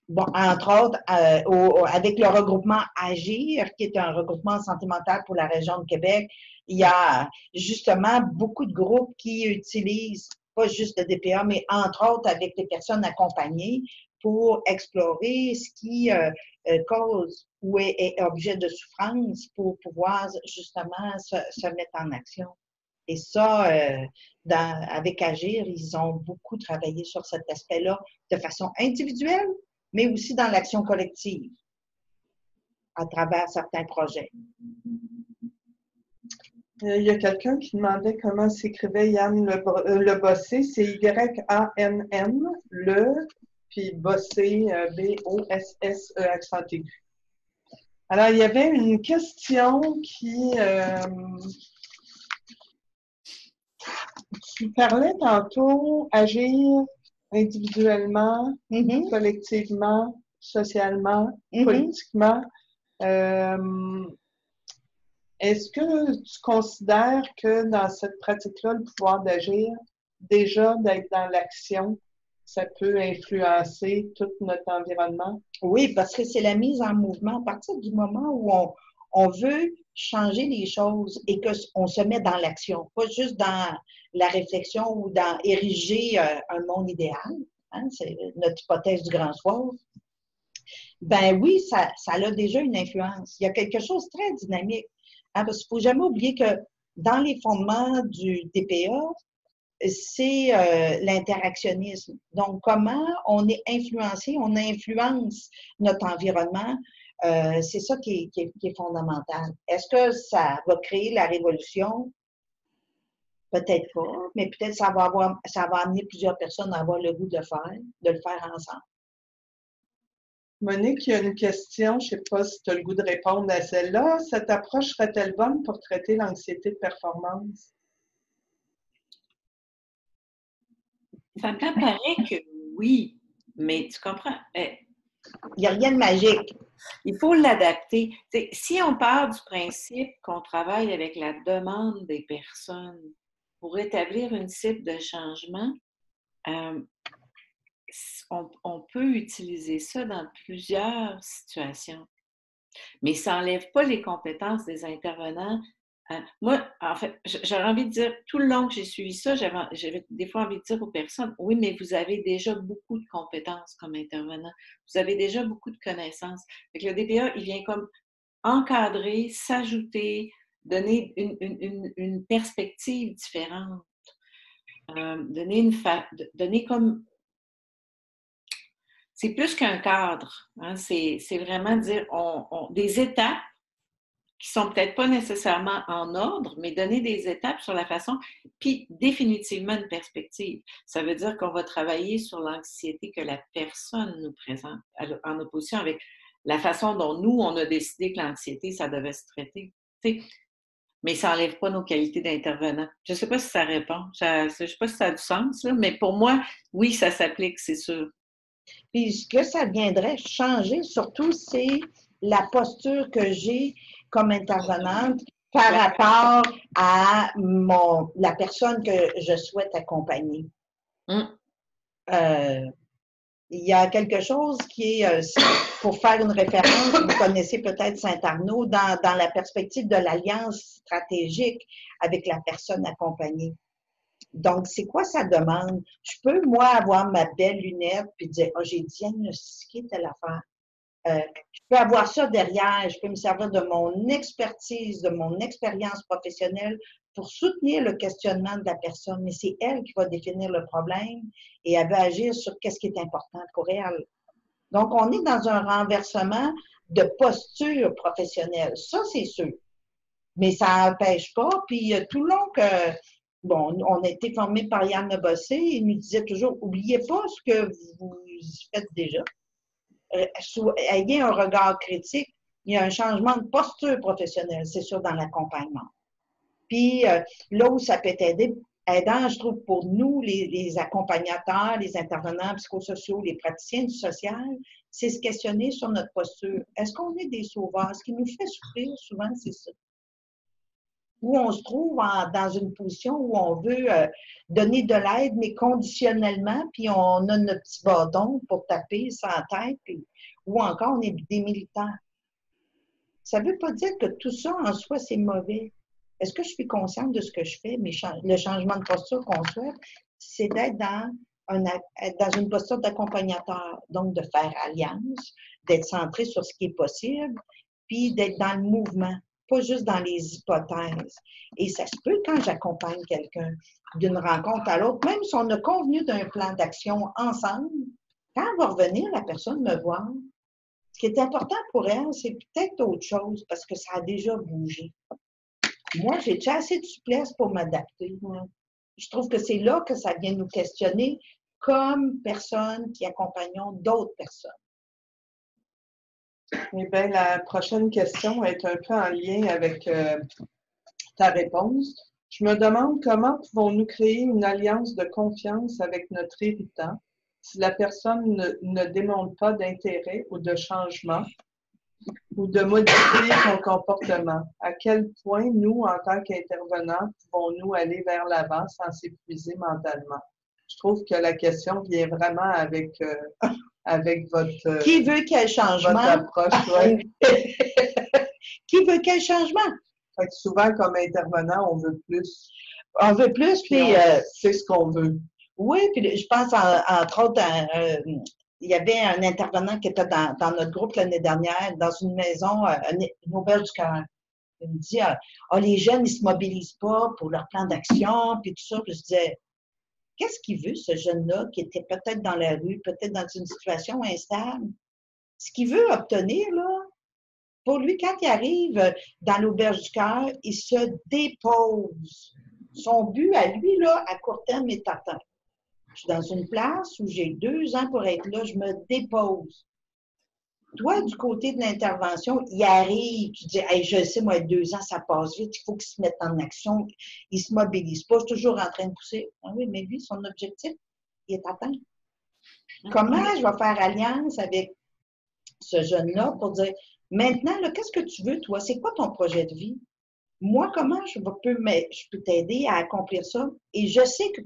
bon, entre autres, avec le regroupement Agir, qui est un regroupement en santé mentale pour la région de Québec, il y a justement beaucoup de groupes qui utilisent pas juste le DPA, mais entre autres avec des personnes accompagnées pour explorer ce qui cause ou est objet de souffrance pour pouvoir justement se mettre en action. Et ça, avec Agir, ils ont beaucoup travaillé sur cet aspect-là de façon individuelle, mais aussi dans l'action collective à travers certains projets. Il y a quelqu'un qui demandait comment s'écrivait Yann Le Bossé. C'est Y-A-N-N, puis Bossé, B-O-S-S-E, accent aigu. Alors, il y avait une question qui... tu parlais tantôt agir individuellement, collectivement, socialement, politiquement. Est-ce que tu considères que dans cette pratique-là, le pouvoir d'agir, déjà d'être dans l'action, ça peut influencer tout notre environnement? Oui, parce que c'est la mise en mouvement. À partir du moment où on veut changer les choses et qu'on se met dans l'action, pas juste dans la réflexion ou dans ériger un monde idéal, hein, c'est notre hypothèse du grand soir, ben oui, ça a déjà une influence. Il y a quelque chose de très dynamique. Hein, parce qu'il ne faut jamais oublier que dans les fondements du DPA, c'est l'interactionnisme. Donc, comment on est influencé, on influence notre environnement, c'est ça qui est fondamental. Est-ce que ça va créer la révolution? Peut-être pas, mais peut-être ça va amener plusieurs personnes à avoir le goût de le faire ensemble. Monique, il y a une question, je ne sais pas si tu as le goût de répondre à celle-là. Cette approche serait-elle bonne pour traiter l'anxiété de performance? Ça me paraît que oui, mais tu comprends? Il n'y a rien de magique. Il faut l'adapter. Si on part du principe qu'on travaille avec la demande des personnes pour établir une cible de changement, on peut utiliser ça dans plusieurs situations. Mais ça n'enlève pas les compétences des intervenants. Moi, en fait, j'aurais envie de dire, tout le long que j'ai suivi ça, j'avais des fois envie de dire aux personnes, oui, mais vous avez déjà beaucoup de compétences comme intervenant. Vous avez déjà beaucoup de connaissances. Fait que le DPA, il vient comme encadrer, s'ajouter, donner une perspective différente. Donner comme... C'est plus qu'un cadre. Hein, c'est vraiment dire des étapes qui sont peut-être pas nécessairement en ordre, mais donner des étapes sur la façon, puis définitivement une perspective. Ça veut dire qu'on va travailler sur l'anxiété que la personne nous présente, en opposition avec la façon dont nous, on a décidé que l'anxiété, ça devait se traiter. T'sais, mais ça n'enlève pas nos qualités d'intervenant. Je ne sais pas si ça répond. Je ne sais pas si ça a du sens, là, mais pour moi, oui, ça s'applique, c'est sûr. Puis ce que ça viendrait changer, surtout, c'est la posture que j'ai comme intervenante par rapport à la personne que je souhaite accompagner. Il y a quelque chose qui est, pour faire une référence, vous connaissez peut-être Saint-Arnaud, dans la perspective de l'alliance stratégique avec la personne accompagnée. Donc, c'est quoi sa demande? Je peux, moi, avoir ma belle lunette puis dire, oh, j'ai diagnostiqué telle affaire. Je peux avoir ça derrière, je peux me servir de mon expertise, de mon expérience professionnelle pour soutenir le questionnement de la personne. Mais c'est elle qui va définir le problème et elle va agir sur qu'est-ce qui est important pour elle. Donc, on est dans un renversement de posture professionnelle. Ça, c'est sûr. Mais ça n'empêche pas. Puis, tout le long que... Bon, on a été formés par Yann Le Bossé. Il nous disait toujours, oubliez pas ce que vous faites déjà. Ayez un regard critique. Il y a un changement de posture professionnelle, c'est sûr, dans l'accompagnement. Puis, là où ça peut t'aider, aidant, je trouve, pour nous, les accompagnateurs, les intervenants psychosociaux, les praticiens du social, c'est se questionner sur notre posture. Est-ce qu'on est des sauveurs? Ce qui nous fait souffrir, souvent, c'est ça. Où on se trouve dans une position où on veut donner de l'aide, mais conditionnellement, puis on a notre petit bâton pour taper sans tête, ou encore on est des militants. Ça ne veut pas dire que tout ça en soi, c'est mauvais. Est-ce que je suis consciente de ce que je fais? Mais le changement de posture qu'on souhaite, c'est d'être dans une posture d'accompagnateur, donc de faire alliance, d'être centré sur ce qui est possible, puis d'être dans le mouvement, pas juste dans les hypothèses. Et ça se peut quand j'accompagne quelqu'un d'une rencontre à l'autre, même si on a convenu d'un plan d'action ensemble, quand elle va revenir, la personne me voit. Ce qui est important pour elle, c'est peut-être autre chose parce que ça a déjà bougé. Moi, j'ai déjà assez de souplesse pour m'adapter. Je trouve que c'est là que ça vient nous questionner comme personnes qui accompagnons d'autres personnes. Eh bien, la prochaine question est un peu en lien avec ta réponse. Je me demande comment pouvons-nous créer une alliance de confiance avec notre héritant si la personne ne démontre pas d'intérêt ou de changement ou de modifier son comportement. À quel point nous, en tant qu'intervenants, pouvons-nous aller vers l'avant sans s'épuiser mentalement? Je trouve que la question vient vraiment avec votre, Qui veut quel changement? Votre approche. Ouais. Qui veut quel changement? Fait que souvent, comme intervenant, on veut plus. On veut plus, puis c'est ce qu'on veut. Oui, puis je pense, entre autres, il y avait un intervenant qui était dans notre groupe l'année dernière, dans une maison, une auberge du cœur. Il me dit, les jeunes, ils se mobilisent pas pour leur plan d'action, puis tout ça. Puis je disais, qu'est-ce qu'il veut, ce jeune-là, qui était peut-être dans la rue, peut-être dans une situation instable? Ce qu'il veut obtenir, là, pour lui, quand il arrive dans l'auberge du cœur, il se dépose. Son but à lui, là, à court terme, est atteint. Je suis dans une place où j'ai 2 ans pour être là, je me dépose. Toi, du côté de l'intervention, il arrive, tu dis, hey, je sais, moi, 2 ans, ça passe vite, il faut qu'il se mette en action, il ne se mobilise pas, je suis toujours en train de pousser. Ah oui, mais lui, son objectif, il est atteint. Comment je vais faire alliance avec ce jeune-là pour dire, maintenant, là, qu'est-ce que tu veux, toi? C'est quoi ton projet de vie? Moi, comment je peux t'aider à accomplir ça? Et je sais que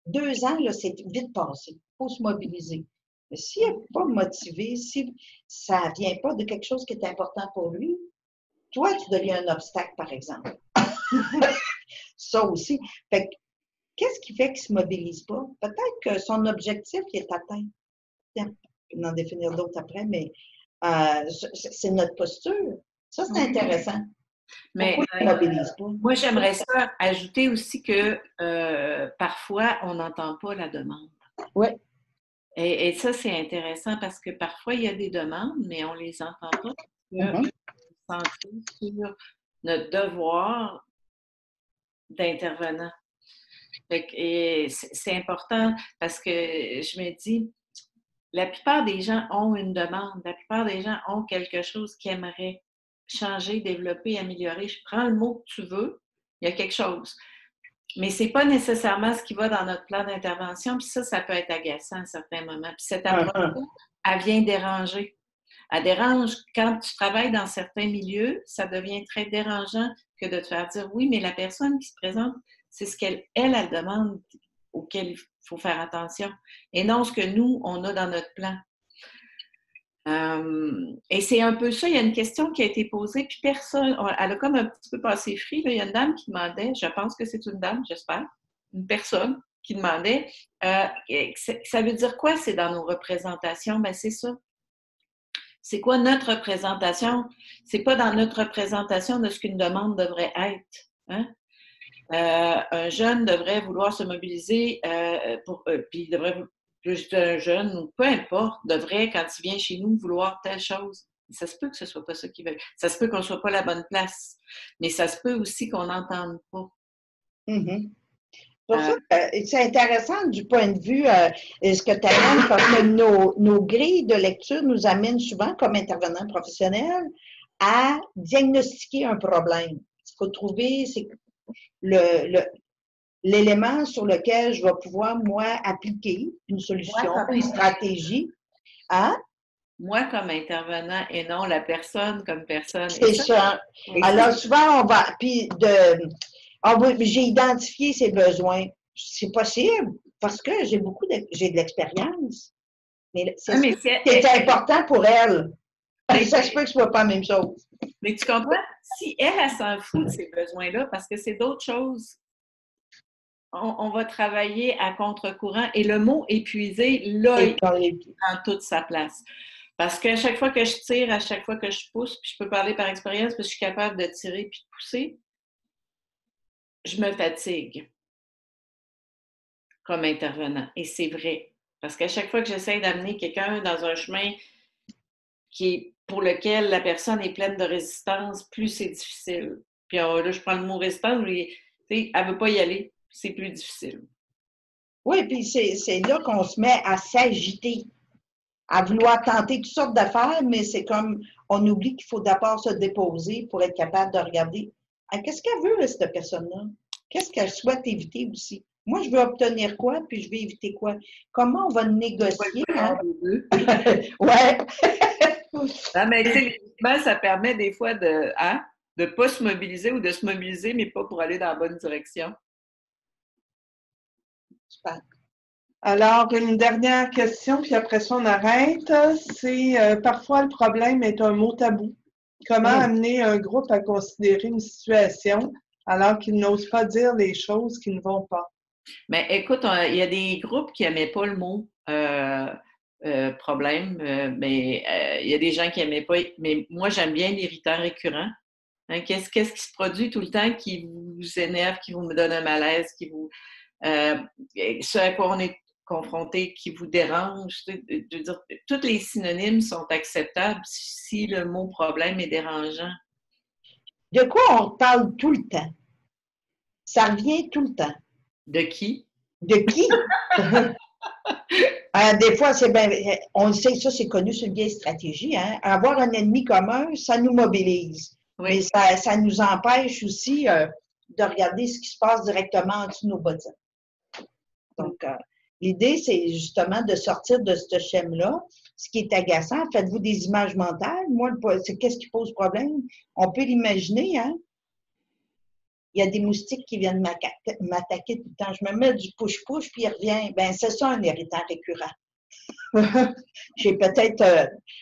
2 ans, là, c'est vite passé. Il faut se mobiliser. Mais s'il n'est pas motivé, si ça ne vient pas de quelque chose qui est important pour lui, toi, tu deviens un obstacle, par exemple. Ça aussi. Fait que, qu'est-ce qui fait qu'il ne se mobilise pas? Peut-être que son objectif est atteint. On peut en définir d'autres après, mais c'est notre posture. Ça, c'est intéressant. Mais moi, j'aimerais ça ajouter aussi que parfois, on n'entend pas la demande. Oui. Et ça, c'est intéressant parce que parfois, il y a des demandes, mais on ne les entend pas. On est centré sur notre devoir d'intervenant. Et c'est important parce que je me dis, la plupart des gens ont une demande, la plupart des gens ont quelque chose qu'ils aimeraient changer, développer, améliorer. Je prends le mot que tu veux, il y a quelque chose. Mais ce n'est pas nécessairement ce qui va dans notre plan d'intervention, puis ça peut être agaçant à certains moments. Puis cette approche-là, elle vient déranger. Elle dérange quand tu travailles dans certains milieux, ça devient très dérangeant que de te faire dire oui, mais la personne qui se présente, c'est ce qu'elle demande auquel il faut faire attention. Et non ce que nous, on a dans notre plan. Et c'est un peu ça, il y a une question qui a été posée, puis personne, elle a comme un petit peu passé free, là. Il y a une dame qui demandait, je pense que c'est une dame, j'espère, une personne qui demandait, ça veut dire quoi, c'est dans nos représentations? Ben c'est ça. C'est quoi notre représentation? C'est pas dans notre représentation de ce qu'une demande devrait être. Hein? Un jeune devrait vouloir se mobiliser, puis il devrait... un jeune, ou peu importe, devrait, quand il vient chez nous, vouloir telle chose. Ça se peut que ce ne soit pas ça qu'il veut. Ça se peut qu'on ne soit pas à la bonne place. Mais ça se peut aussi qu'on n'entende pas. Mm-hmm. Pour ça, c'est intéressant du point de vue ce que tu amènes, parce que nos grilles de lecture nous amènent souvent, comme intervenants professionnels, à diagnostiquer un problème. Ce qu'il faut trouver, c'est l'élément sur lequel je vais pouvoir, moi, appliquer une solution, une stratégie. Hein? Moi, comme intervenant et non la personne comme personne. C'est ça. Alors, souvent, j'ai identifié ses besoins. C'est possible parce que j'ai de l'expérience. Mais c'est important pour elle. Ça se peut que ce soit pas la même chose. Mais tu comprends? Si elle s'en fout de ces besoins-là, parce que c'est d'autres choses, on va travailler à contre-courant. Et le mot épuisé, là, il prend toute sa place. Parce qu'à chaque fois que je tire, à chaque fois que je pousse, puis je peux parler par expérience parce que je suis capable de tirer puis de pousser, je me fatigue comme intervenant. Et c'est vrai. Parce qu'à chaque fois que j'essaie d'amener quelqu'un dans un chemin pour lequel la personne est pleine de résistance, plus c'est difficile. Puis là, je prends le mot résistance, mais elle ne veut pas y aller. C'est plus difficile. Oui, puis c'est là qu'on se met à s'agiter, à vouloir tenter toutes sortes d'affaires, mais c'est comme, on oublie qu'il faut d'abord se déposer pour être capable de regarder qu'est-ce qu'elle veut, cette personne-là? Qu'est-ce qu'elle souhaite éviter aussi? Moi, je veux obtenir quoi, puis je veux éviter quoi? Comment on va négocier? Hein? Ouais. Non, mais tu sais, ça permet des fois de ne pas se mobiliser ou de se mobiliser, mais pas pour aller dans la bonne direction. Super. Alors, une dernière question, puis après ça, on arrête. C'est parfois le problème est un mot tabou. Comment amener un groupe à considérer une situation alors qu'ils n'osent pas dire les choses qui ne vont pas? Mais écoute, il y a des groupes qui n'aimaient pas le mot problème, mais il y a des gens qui n'aimaient pas. Mais moi, j'aime bien l'irritant récurrent. Hein, qu'est-ce qui se produit tout le temps qui vous énerve, qui vous donne un malaise, ce à quoi on est confronté, qui vous dérange? Je veux dire, tous les synonymes sont acceptables si le mot problème est dérangeant. De quoi on parle tout le temps? Ça revient tout le temps. De qui? De qui? Des fois, on le sait, ça c'est connu, c'est une vieille stratégie. Hein? Avoir un ennemi commun, ça nous mobilise. Oui. Mais ça nous empêche aussi de regarder ce qui se passe directement en dessous de nos bottines. Donc, l'idée, c'est justement de sortir de ce schéma-là. Ce qui est agaçant, faites-vous des images mentales. Moi, c'est qu'est-ce qui pose problème? On peut l'imaginer, hein? Il y a des moustiques qui viennent m'attaquer tout le temps. Je me mets du push-push, puis il revient. Ben, c'est ça un irritant récurrent. Il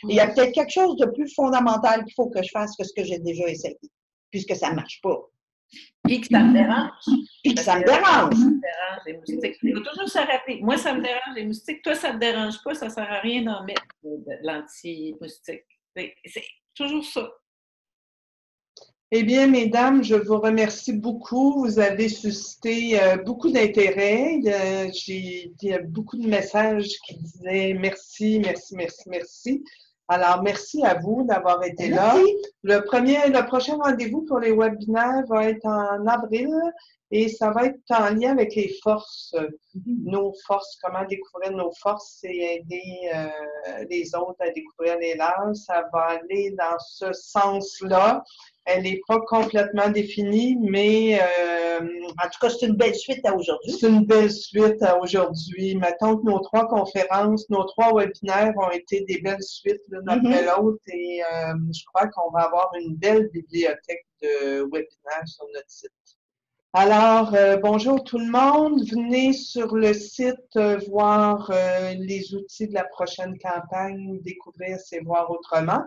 y a peut-être quelque chose de plus fondamental qu'il faut que je fasse que ce que j'ai déjà essayé, puisque ça ne marche pas. Puis que ça me dérange. Puis que ça me dérange. Ça me dérange, les moustiques. Il faut toujours se rappeler. Moi, ça me dérange, les moustiques. Toi, ça ne te dérange pas. Ça ne sert à rien d'en mettre de l'anti-moustique. C'est toujours ça. Eh bien, mesdames, je vous remercie beaucoup. Vous avez suscité beaucoup d'intérêt. Il y a beaucoup de messages qui disaient merci, merci, merci, merci. Alors, merci à vous d'avoir été là. Le prochain rendez-vous pour les webinaires va être en avril et ça va être en lien avec les forces, nos forces, comment découvrir nos forces et aider les autres à découvrir les leurs. Ça va aller dans ce sens-là. Elle n'est pas complètement définie, mais en tout cas, c'est une belle suite à aujourd'hui. C'est une belle suite à aujourd'hui. Mettons que nos 3 conférences, nos 3 webinaires ont été des belles suites l'une après l'autre et je crois qu'on va avoir une belle bibliothèque de webinaires sur notre site. Alors, bonjour tout le monde. Venez sur le site voir les outils de la prochaine campagne, découvrir, c'est voir autrement.